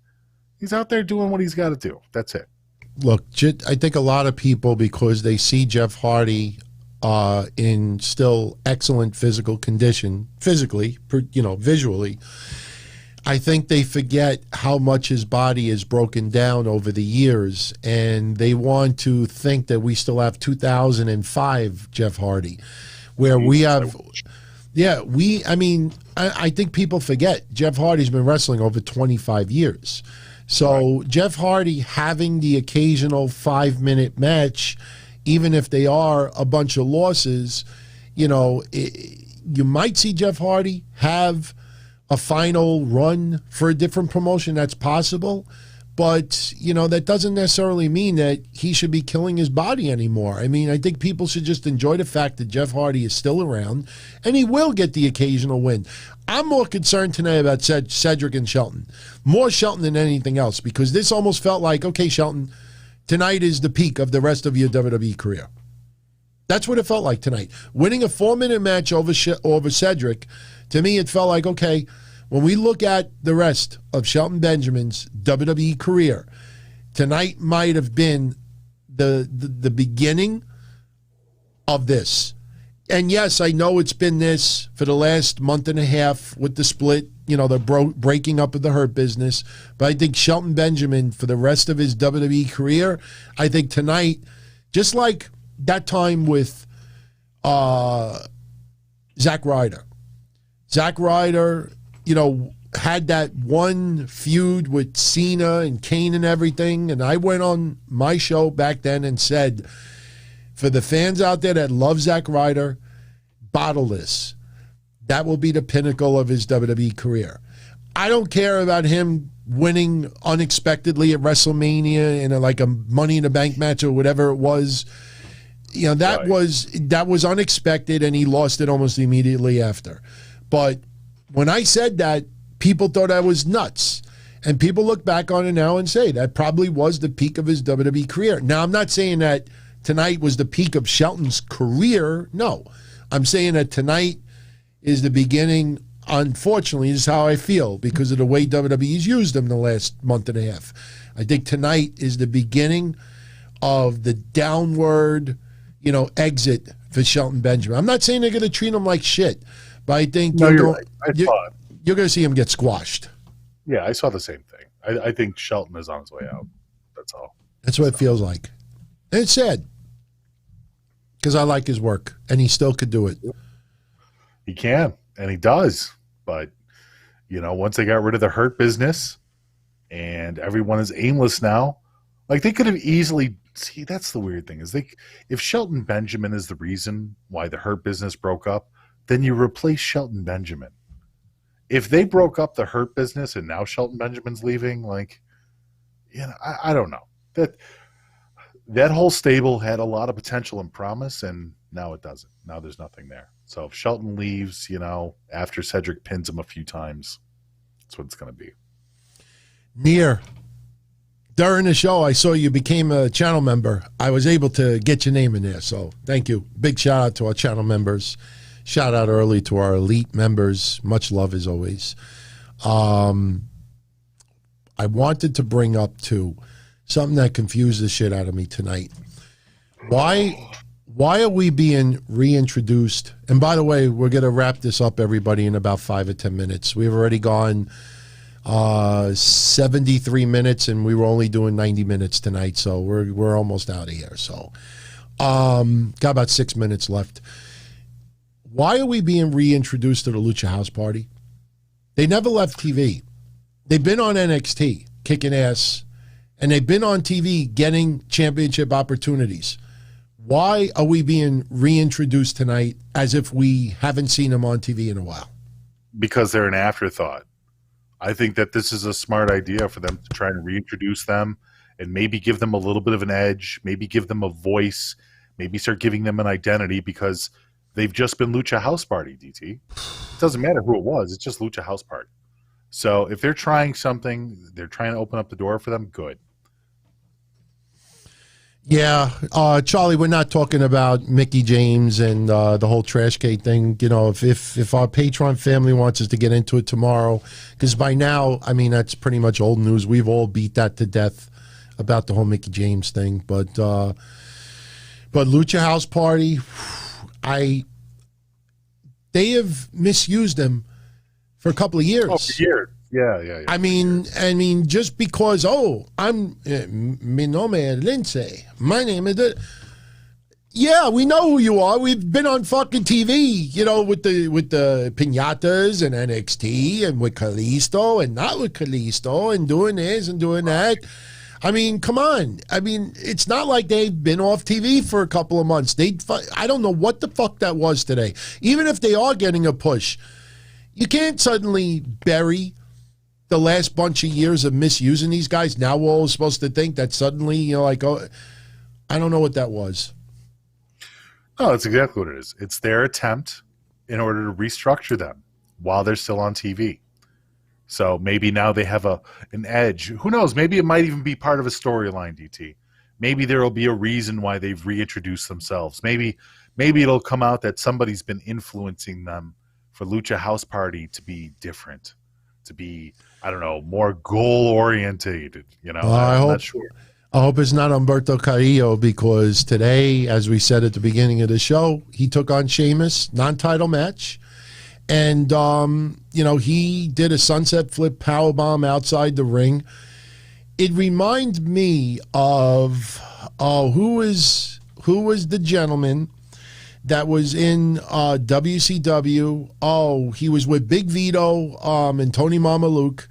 He's out there doing what he's got to do. That's it. Look, I think a lot of people, because they see Jeff Hardy in still excellent physical condition, physically, visually, I think they forget how much his body is broken down over the years, and they want to think that we still have 2005 Jeff Hardy, where we have, I think people forget Jeff Hardy's been wrestling over 25 years. So Jeff Hardy having the occasional 5-minute match, even if they are a bunch of losses, you might see Jeff Hardy have a final run for a different promotion. That's possible. But, that doesn't necessarily mean that he should be killing his body anymore. I mean, I think people should just enjoy the fact that Jeff Hardy is still around, and he will get the occasional win. I'm more concerned tonight about Cedric and Shelton. More Shelton than anything else, because this almost felt like, okay, Shelton, tonight is the peak of the rest of your WWE career. That's what it felt like tonight. Winning a 4-minute match over Cedric, to me, it felt like, okay, when we look at the rest of Shelton Benjamin's WWE career, tonight might have been the beginning of this. And yes, I know it's been this for the last month and a half with the split, the breaking up of the Hurt Business. But I think Shelton Benjamin, for the rest of his WWE career, I think tonight, just like that time with Zack Ryder. Zack Ryder, had that one feud with Cena and Kane and everything. And I went on my show back then and said, for the fans out there that love Zack Ryder, bottle this. That will be the pinnacle of his WWE career. I don't care about him winning unexpectedly at WrestleMania in a Money in the Bank match or whatever it was. That was unexpected, and he lost it almost immediately after. But when I said that, people thought I was nuts. And people look back on it now and say that probably was the peak of his WWE career. Now, I'm not saying that tonight was the peak of Shelton's career. No. I'm saying that tonight is the beginning, unfortunately, is how I feel because of the way WWE's used him the last month and a half. I think tonight is the beginning of the downward, exit for Shelton Benjamin. I'm not saying they're going to treat him like shit, but I think you're going to see him get squashed. Yeah, I saw the same thing. I think Shelton is on his way out. That's all. That's what it feels like. And it's sad because I like his work, and he still could do it. He can, and he does. But, once they got rid of the Hurt Business and everyone is aimless now, they could have easily – see, that's the weird thing is if Shelton Benjamin is the reason why the Hurt Business broke up, then you replace Shelton Benjamin. If they broke up the Hurt Business and now Shelton Benjamin's leaving, I don't know. That whole stable had a lot of potential and promise, and now it doesn't. Now there's nothing there. So if Shelton leaves, after Cedric pins him a few times, that's what it's going to be. Near. During the show, I saw you became a channel member. I was able to get your name in there, so thank you. Big shout out to our channel members. Shout out early to our elite members. Much love as always. I wanted to bring up, too, something that confused the shit out of me tonight. Why are we being reintroduced? And by the way, we're going to wrap this up, everybody, in about 5 or 10 minutes. We've already gone 73 minutes, and we were only doing 90 minutes tonight, so we're almost out of here. So got about 6 minutes left. Why are we being reintroduced to the Lucha House Party? They never left TV. They've been on NXT, kicking ass, and they've been on TV getting championship opportunities. Why are we being reintroduced tonight as if we haven't seen them on TV in a while? Because they're an afterthought. I think that this is a smart idea for them to try and reintroduce them and maybe give them a little bit of an edge, maybe give them a voice, maybe start giving them an identity because they've just been Lucha House Party, DT. It doesn't matter who it was. It's just Lucha House Party. So if they're trying something, they're trying to open up the door for them, good. Yeah, Charlie, we're not talking about Mickey James and the whole Trashgate thing. If our Patreon family wants us to get into it tomorrow, because by now, I mean, that's pretty much old news. We've all beat that to death about the whole Mickey James thing. But Lucha House Party, they have misused them for a couple of years. Oh, for years. Yeah. I mean, just because I'm mi nome es Lindsay. My name is yeah, we know who you are. We've been on fucking TV, with the piñatas and NXT and with Kalisto and not with Kalisto and doing this and doing that. I mean, come on. I mean, it's not like they've been off TV for a couple of months. I don't know what the fuck that was today. Even if they are getting a push, you can't suddenly bury the last bunch of years of misusing these guys. Now we're all supposed to think that suddenly, I don't know what that was. No, that's exactly what it is. It's their attempt in order to restructure them while they're still on TV. So maybe now they have an edge. Who knows? Maybe it might even be part of a storyline, DT. Maybe there will be a reason why they've reintroduced themselves. Maybe it'll come out that somebody's been influencing them for Lucha House Party to be different, to be, I don't know, more goal-oriented. I'm not sure. I hope it's not Humberto Carrillo, because today, as we said at the beginning of the show, he took on Sheamus, non-title match. And, he did a sunset flip powerbomb outside the ring. It reminds me of, who was the gentleman that was in WCW? Oh, he was with Big Vito and Tony Mamaluke.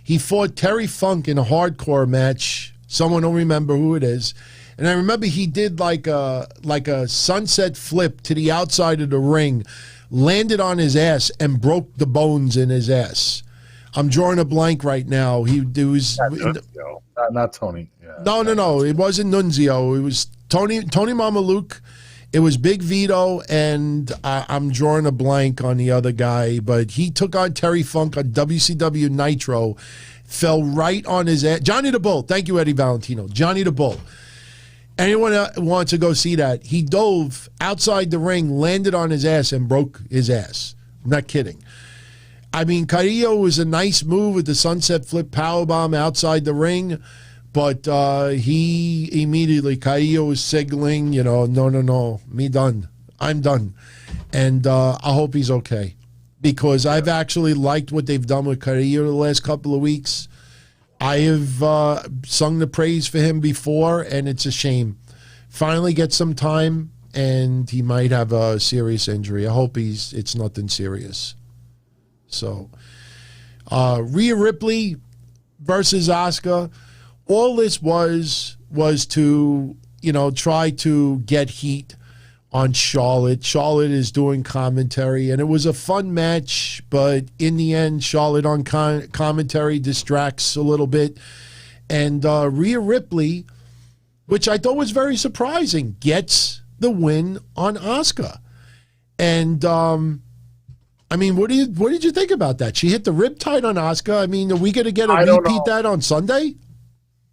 He fought Terry Funk in a hardcore match. Someone don't remember who it is. And I remember he did like a sunset flip to the outside of the ring, landed on his ass and broke the bones in his ass. I'm drawing a blank right now. Not Tony. Yeah, no. It wasn't Nunzio. It was Tony Mamaluke. It was Big Vito, and I'm drawing a blank on the other guy. But he took on Terry Funk on WCW Nitro, fell right on his ass. Johnny the Bull. Thank you, Eddie Valentino. Johnny the Bull. Anyone wants to go see that? He dove outside the ring, landed on his ass, and broke his ass. I'm not kidding. I mean, Carrillo was a nice move with the sunset flip powerbomb outside the ring, but he immediately, Carrillo was signaling, no, me done. I'm done. And I hope he's okay, because I've actually liked what they've done with Carrillo the last couple of weeks. I have sung the praise for him before, and it's a shame. Finally get some time, and he might have a serious injury. I hope it's nothing serious. So, Rhea Ripley versus Asuka. All this was to, try to get heat on Charlotte. Charlotte is doing commentary, and it was a fun match, but in the end, Charlotte on commentary distracts a little bit. And Rhea Ripley, which I thought was very surprising, gets the win on Asuka. And I mean, what did you think about that? She hit the riptide on Asuka. I mean, are we going to get a repeat that on Sunday?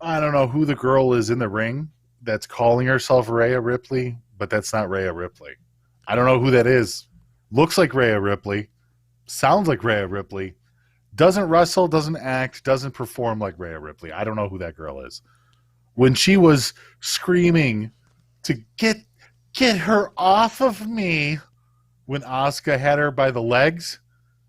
I don't know who the girl is in the ring that's calling herself Rhea Ripley, but that's not Rhea Ripley. I don't know who that is. Looks like Rhea Ripley. Sounds like Rhea Ripley. Doesn't wrestle, doesn't act, doesn't perform like Rhea Ripley. I don't know who that girl is. When she was screaming to get her off of me when Asuka had her by the legs,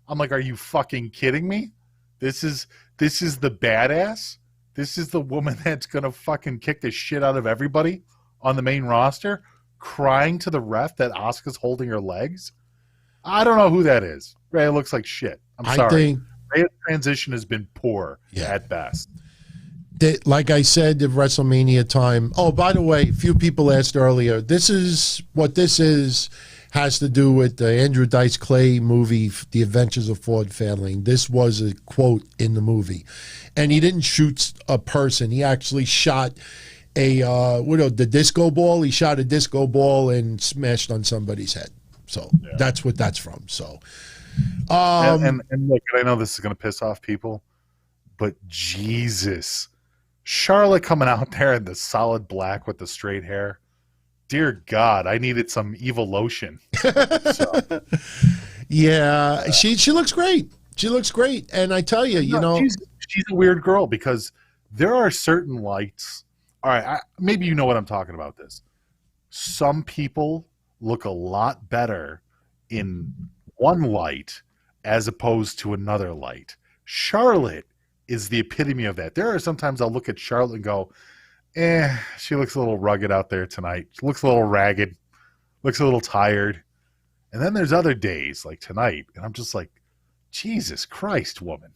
I'm like, are you fucking kidding me? This is the badass? This is the woman that's going to fucking kick the shit out of everybody on the main roster, crying to the ref that Asuka's holding her legs? I don't know who that is. Rhea looks like shit. I'm sorry. Rhea's transition has been poor at best. Like I said, the WrestleMania time. Oh, by the way, a few people asked earlier, this has to do with the Andrew Dice Clay movie, The Adventures of Ford Fairlane. This was a quote in the movie. And he didn't shoot a person. He actually shot the disco ball. He shot a disco ball and smashed on somebody's head. So that's what that's from. So, and look, I know this is going to piss off people, but Jesus, Charlotte coming out there in the solid black with the straight hair. Dear God, I needed some evil lotion. Yeah, she looks great. She looks great, and I tell you, she's a weird girl because there are certain lights. All right, maybe you know what I'm talking about. This some people look a lot better in one light as opposed to another light. Charlotte is the epitome of that. There are sometimes I'll look at Charlotte and go, she looks a little rugged out there tonight. She looks a little ragged, looks a little tired. And then there's other days like tonight, and I'm just like, Jesus Christ, woman.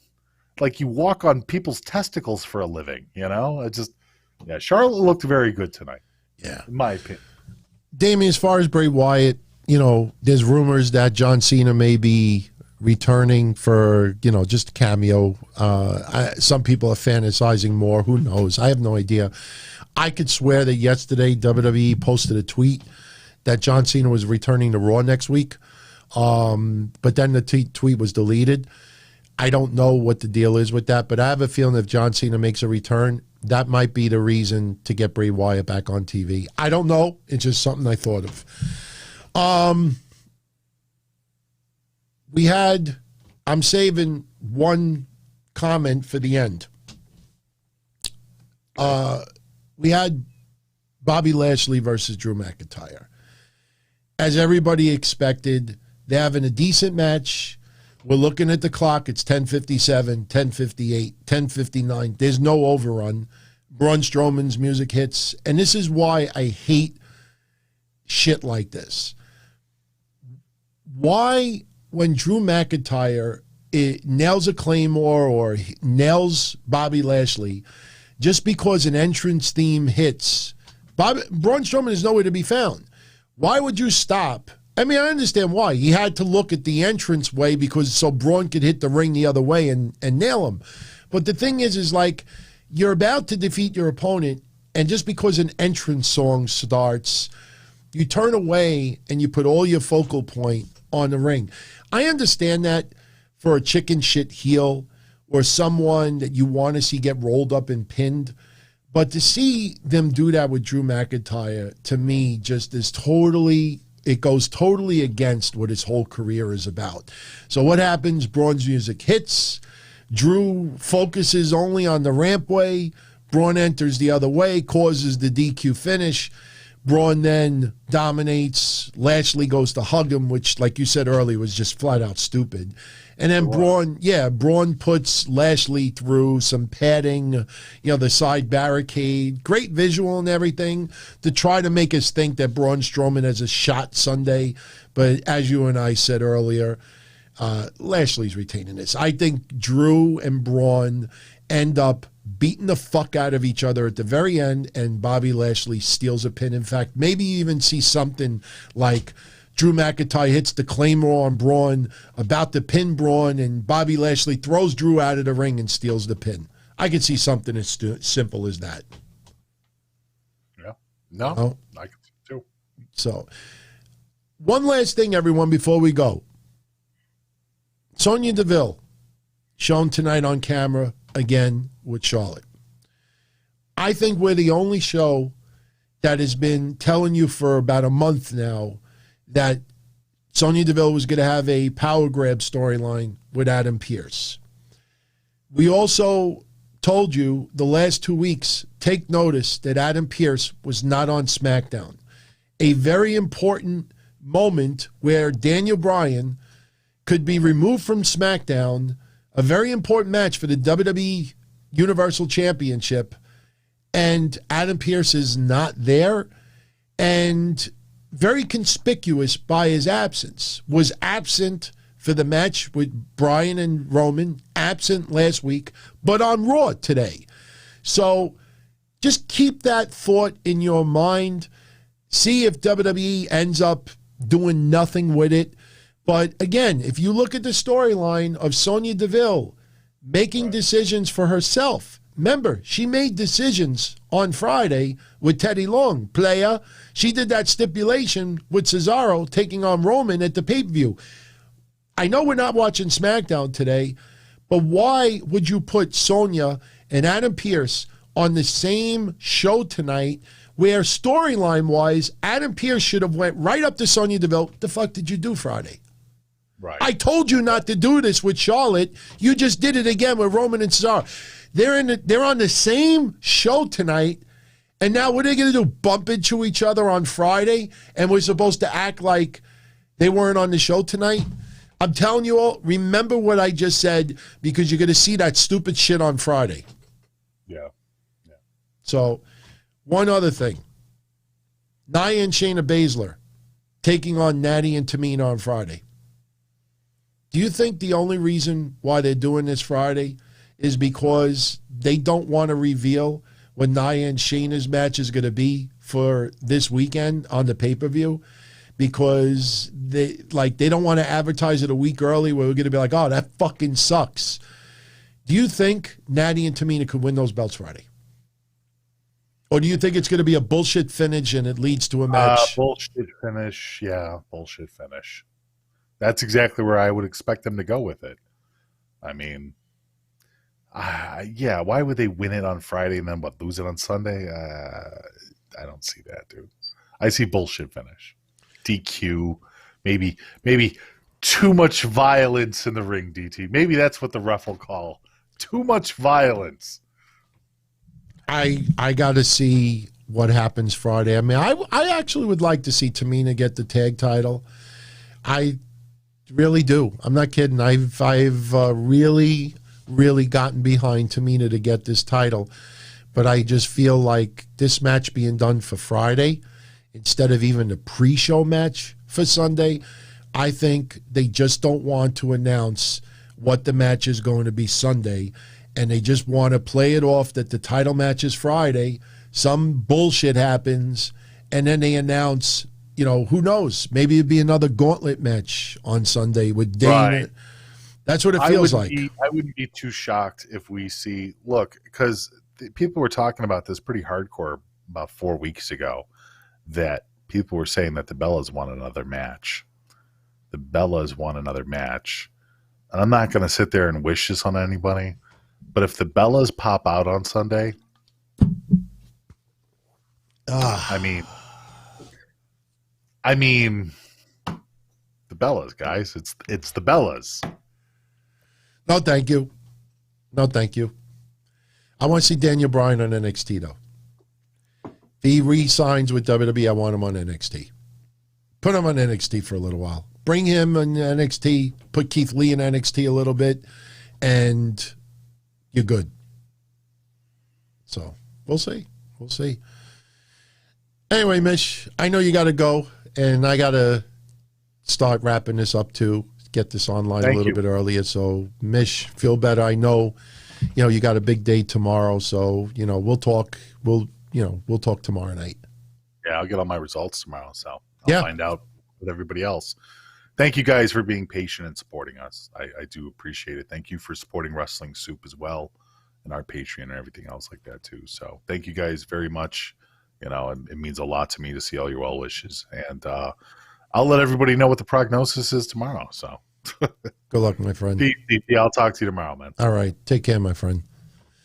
Like you walk on people's testicles for a living, you know? Charlotte looked very good tonight. Yeah. In my opinion. Damian, as far as Bray Wyatt, there's rumors that John Cena may be returning for, just a cameo. Some people are fantasizing more. Who knows? I have no idea. I could swear that yesterday WWE posted a tweet that John Cena was returning to Raw next week. But then the tweet was deleted. I don't know what the deal is with that, but I have a feeling if John Cena makes a return, that might be the reason to get Bray Wyatt back on TV. I don't know. It's just something I thought of. I'm saving one comment for the end. We had Bobby Lashley versus Drew McIntyre. As everybody expected, they're having a decent match. We're looking at the clock. It's 10:57, 10:58, 10:59. There's no overrun. Braun Strowman's music hits. And this is why I hate shit like this. Why, when Drew McIntyre nails a Claymore or nails Bobby Lashley, just because an entrance theme hits, Braun Strowman is nowhere to be found. Why would you stop? I mean, I understand why. He had to look at the entrance way because so Braun could hit the ring the other way and nail him. But the thing is like, you're about to defeat your opponent, and just because an entrance song starts, you turn away and you put all your focal point on the ring. I understand that for a chicken shit heel or someone that you want to see get rolled up and pinned. But to see them do that with Drew McIntyre, to me, just is it goes totally against what his whole career is about. So what happens? Braun's music hits. Drew focuses only on the rampway. Braun enters the other way, causes the DQ finish. Braun then dominates. Lashley goes to hug him, which, like you said earlier, was just flat out stupid. And then Braun puts Lashley through some padding, the side barricade. Great visual and everything to try to make us think that Braun Strowman has a shot Sunday. But as you and I said earlier, Lashley's retaining this. I think Drew and Braun end up beating the fuck out of each other at the very end, and Bobby Lashley steals a pin. In fact, maybe you even see something like Drew McIntyre hits the Claymore on Braun, about to pin Braun, and Bobby Lashley throws Drew out of the ring and steals the pin. I could see something as simple as that. Yeah. No, I can see too. So, one last thing, everyone, before we go. Sonya Deville, shown tonight on camera again with Charlotte. I think we're the only show that has been telling you for about a month now that Sonya Deville was going to have a power grab storyline with Adam Pearce. We also told you the last 2 weeks, take notice that Adam Pearce was not on SmackDown. A very important moment where Daniel Bryan could be removed from SmackDown, a very important match for the WWE Universal Championship, and Adam Pearce is not there, and very conspicuous by his absence. Was absent for the match with Bryan and Roman, absent last week, but on Raw today. So just keep that thought in your mind. See if WWE ends up doing nothing with it. But again, if you look at the storyline of Sonya Deville making decisions for herself, remember, she made decisions on Friday with Teddy Long. Playa, she did that stipulation with Cesaro taking on Roman at the pay-per-view. I know we're not watching SmackDown today, but why would you put Sonya and Adam Pearce on the same show tonight where storyline-wise, Adam Pearce should have went right up to Sonya Deville? What the fuck did you do Friday? Right. I told you not to do this with Charlotte. You just did it again with Roman and Cesaro. They're on the same show tonight, and now what are they going to do? Bump into each other on Friday, and we're supposed to act like they weren't on the show tonight? I'm telling you all, remember what I just said, because you're going to see that stupid shit on Friday. Yeah. So, one other thing. Nia and Shayna Baszler taking on Natty and Tamina on Friday. Do you think the only reason why they're doing this Friday is because they don't want to reveal when Nia and Shayna's match is going to be for this weekend on the pay-per-view? Because they don't want to advertise it a week early where we're going to be like, oh, that fucking sucks. Do you think Natty and Tamina could win those belts Friday? Or do you think it's going to be a bullshit finish and it leads to a match? Bullshit finish. Yeah, bullshit finish. That's exactly where I would expect them to go with it. I mean, yeah, why would they win it on Friday and then lose it on Sunday? I don't see that, dude. I see bullshit finish. DQ, maybe too much violence in the ring, DT. Maybe that's what the ref will call too much violence. I got to see what happens Friday. I mean, I actually would like to see Tamina get the tag title. I really do. I'm not kidding. I've really gotten behind Tamina to get this title, but I just feel like this match being done for Friday instead of even the pre-show match for Sunday, I think they just don't want to announce what the match is going to be Sunday, and they just want to play it off that the title match is Friday, some bullshit happens, and then they announce, you know, who knows, maybe it'd be another gauntlet match on Sunday with Dana. Right. That's what it feels like. I wouldn't be too shocked if we see, look, because people were talking about this pretty hardcore about 4 weeks ago, that people were saying that the Bellas won another match. The Bellas won another match. And I'm not going to sit there and wish this on anybody, but if the Bellas pop out on Sunday, I mean, the Bellas, guys. It's the Bellas. No, thank you. No, thank you. I want to see Daniel Bryan on NXT, though. If he re-signs with WWE, I want him on NXT. Put him on NXT for a little while. Bring him on NXT. Put Keith Lee in NXT a little bit, and you're good. So, we'll see. We'll see. Anyway, Mish, I know you got to go, and I got to start wrapping this up, too. Get this online a little bit earlier. So, Mish, feel better. I know, you got a big day tomorrow, so, we'll talk. We'll talk tomorrow night. Yeah, I'll get all my results tomorrow, so I'll find out with everybody else. Thank you guys for being patient and supporting us. I do appreciate it. Thank you for supporting Wrestling Soup as well, and our Patreon and everything else like that too. So thank you guys very much. It means a lot to me to see all your well wishes, and I'll let everybody know what the prognosis is tomorrow. So good luck, my friend. I'll talk to you tomorrow, man. All right, take care, my friend.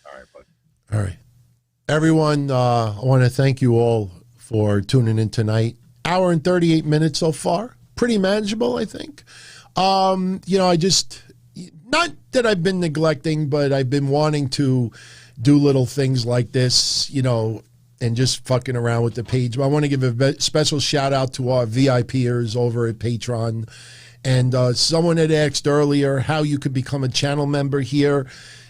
All right, bud. All right. Everyone, I want to thank you all for tuning in tonight. Hour and 38 minutes so far. Pretty manageable, I think. I just, not that I've been neglecting, but I've been wanting to do little things like this, and just fucking around with the page. But I want to give a special shout out to our VIPers over at Patreon. And someone had asked earlier how you could become a channel member here.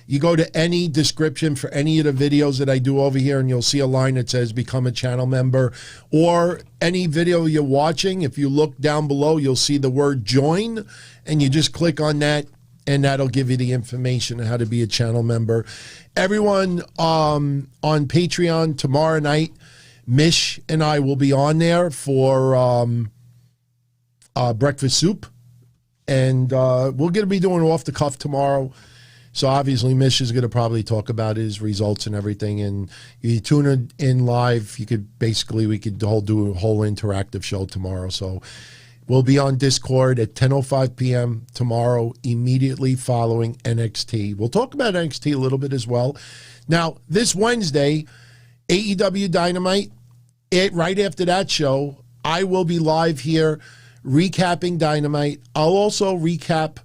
You go to any description for any of the videos that I do over here, and you'll see a line that says become a channel member. Or any video you're watching, if you look down below, you'll see the word join, and you just click on that, and that'll give you the information on how to be a channel member. Everyone on Patreon tomorrow night, Mish and I will be on there for breakfast soup, and we're going to be doing off the cuff tomorrow. So obviously, Mish is going to probably talk about his results and everything. And you tune in live, we could do a whole interactive show tomorrow. So we'll be on Discord at 10:05 p.m. tomorrow, immediately following NXT. We'll talk about NXT a little bit as well. Now, this Wednesday, AEW Dynamite, right after that show, I will be live here recapping Dynamite. I'll also recap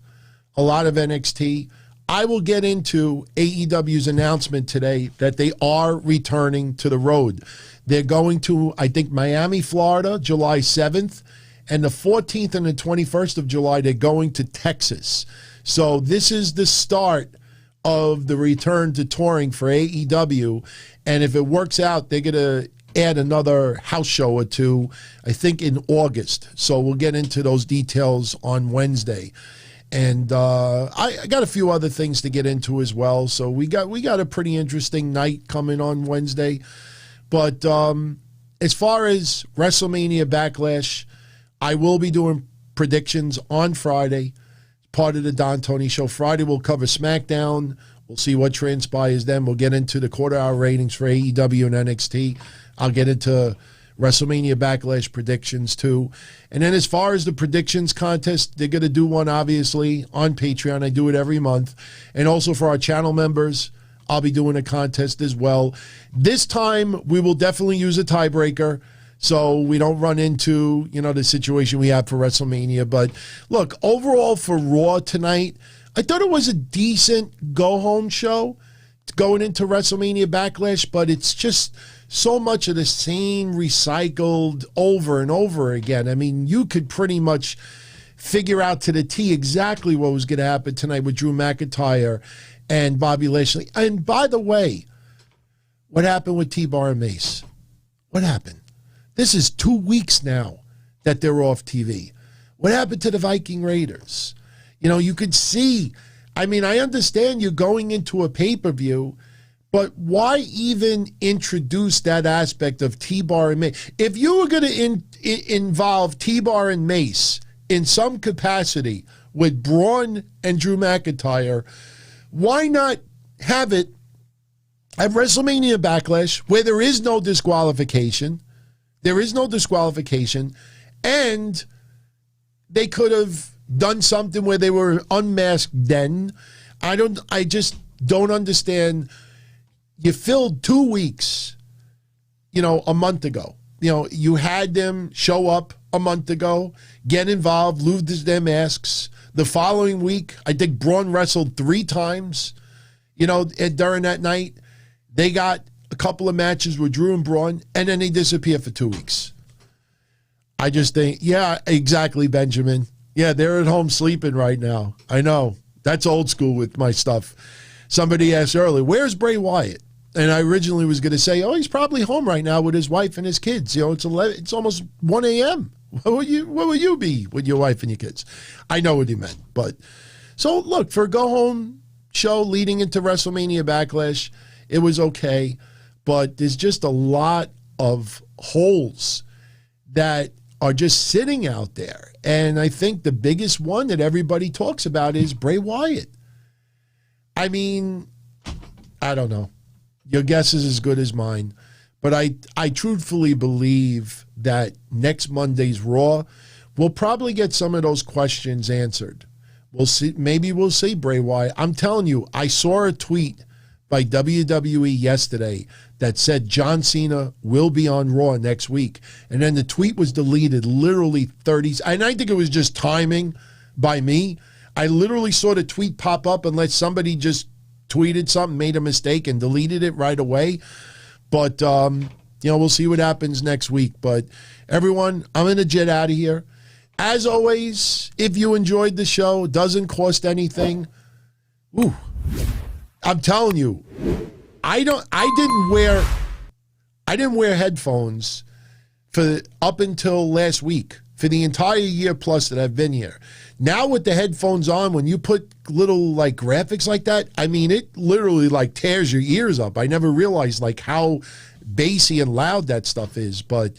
a lot of NXT. I will get into AEW's announcement today that they are returning to the road. They're going to, I think, Miami, Florida, July 7th, And the 14th and the 21st of July, they're going to Texas. So this is the start of the return to touring for AEW. And if it works out, they're going to add another house show or two, I think in August. So we'll get into those details on Wednesday. And I got a few other things to get into as well. So we got a pretty interesting night coming on Wednesday. But as far as WrestleMania Backlash, I will be doing predictions on Friday, part of the Don Tony Show. Friday we'll cover SmackDown. We'll see what transpires then. We'll get into the quarter-hour ratings for AEW and NXT. I'll get into WrestleMania Backlash predictions too. And then as far as the predictions contest, they're going to do one obviously on Patreon. I do it every month. And also for our channel members, I'll be doing a contest as well. This time we will definitely use a tiebreaker so we don't run into, the situation we have for WrestleMania. But look, overall for Raw tonight, I thought it was a decent go-home show going into WrestleMania Backlash, but it's just so much of the same recycled over and over again. I mean, you could pretty much figure out to the T exactly what was going to happen tonight with Drew McIntyre and Bobby Lashley. And by the way, what happened with T-Bar and Mace? What happened? This is 2 weeks now that they're off TV. What happened to the Viking Raiders? You could see, I understand you're going into a pay-per-view, but why even introduce that aspect of T-Bar and Mace? If you were going to involve T-Bar and Mace in some capacity with Braun and Drew McIntyre, why not have it at WrestleMania Backlash where there is no disqualification? There is no disqualification, and they could have done something where they were unmasked then. I just don't understand. You filled 2 weeks, a month ago. You had them show up a month ago, get involved, lose their masks. The following week, I think Braun wrestled 3 times, during that night. They got a couple of matches with Drew and Braun, and then they disappear for 2 weeks. I just think, yeah, exactly, Benjamin. Yeah, they're at home sleeping right now. I know. That's old school with my stuff. Somebody asked earlier, where's Bray Wyatt? And I originally was going to say, he's probably home right now with his wife and his kids. It's almost 1 a.m. What would you be with your wife and your kids? I know what he meant. But so look, for a go-home show leading into WrestleMania Backlash, it was okay. But there's just a lot of holes that are just sitting out there. And I think the biggest one that everybody talks about is Bray Wyatt. I don't know. Your guess is as good as mine. But I truthfully believe that next Monday's Raw, we'll probably get some of those questions answered. We'll see. Maybe we'll see Bray Wyatt. I'm telling you, I saw a tweet by WWE yesterday that said John Cena will be on Raw next week. And then the tweet was deleted literally 30. And I think it was just timing by me. I literally saw the tweet pop up unless somebody just tweeted something, made a mistake, and deleted it right away. But, we'll see what happens next week. But everyone, I'm going to jet out of here. As always, if you enjoyed the show, it doesn't cost anything. Ooh, I'm telling you, I didn't wear headphones for up until last week, for the entire year plus that I've been here. Now with the headphones on, when you put little graphics like that, it literally tears your ears up. I never realized how bassy and loud that stuff is. But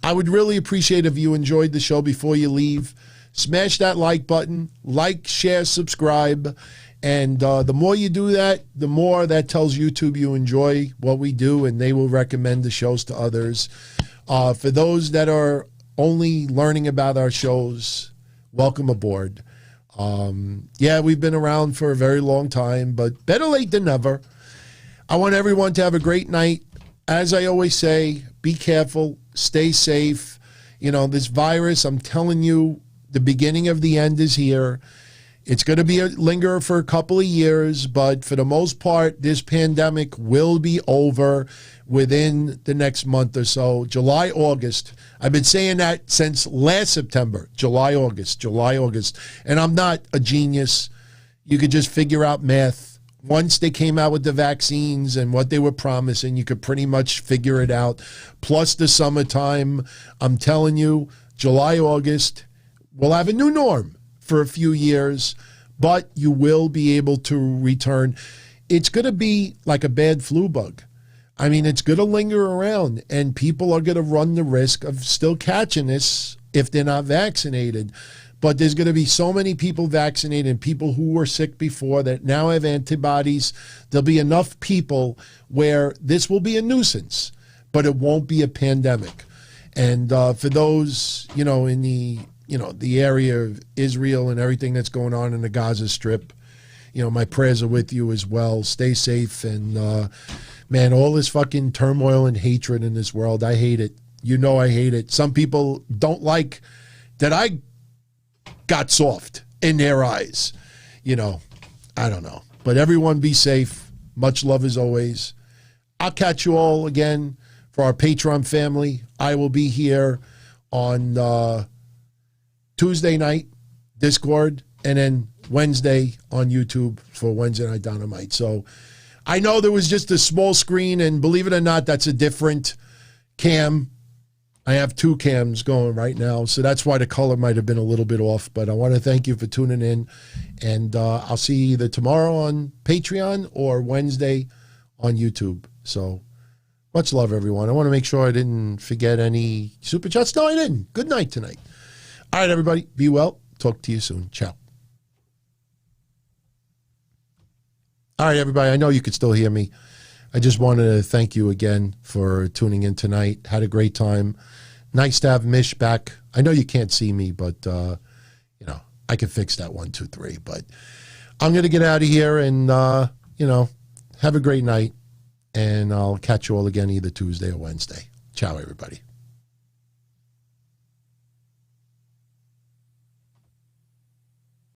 I would really appreciate if you enjoyed the show before you leave. Smash that like button, share, subscribe. And the more you do that, the more that tells YouTube you enjoy what we do, and they will recommend the shows to others. For those that are only learning about our shows, welcome aboard. We've been around for a very long time, but better late than never. I want everyone to have a great night. As I always say, be careful, stay safe. This virus, I'm telling you, the beginning of the end is here. It's going to be a linger for a couple of years, but for the most part, this pandemic will be over within the next month or so. July, August. I've been saying that since last September. July, August. And I'm not a genius. You could just figure out math. Once they came out with the vaccines and what they were promising, you could pretty much figure it out. Plus the summertime, I'm telling you, July, August, we'll have a new norm for a few years, but you will be able to return. It's going to be like a bad flu bug. I mean, it's going to linger around, and people are going to run the risk of still catching this if they're not vaccinated. But there's going to be so many people vaccinated and people who were sick before that now have antibodies. There'll be enough people where this will be a nuisance, but it won't be a pandemic. And for those, in the area of Israel and everything that's going on in the Gaza Strip, my prayers are with you as well. Stay safe. And, man, all this fucking turmoil and hatred in this world, I hate it. I hate it. Some people don't like that I got soft in their eyes. I don't know. But everyone be safe. Much love as always. I'll catch you all again for our Patreon family. I will be here on Tuesday night, Discord, and then Wednesday on YouTube for Wednesday Night Dynamite. So I know there was just a small screen, and believe it or not, that's a different cam. I have two cams going right now, so that's why the color might have been a little bit off. But I want to thank you for tuning in, and I'll see you either tomorrow on Patreon or Wednesday on YouTube. So much love, everyone. I want to make sure I didn't forget any super chats. No, I didn't. Good night tonight. All right, everybody. Be well. Talk to you soon. Ciao. All right, everybody. I know you could still hear me. I just wanted to thank you again for tuning in tonight. Had a great time. Nice to have Mish back. I know you can't see me, but, I can fix that 1, 2, 3. But I'm going to get out of here and, have a great night. And I'll catch you all again either Tuesday or Wednesday. Ciao, everybody.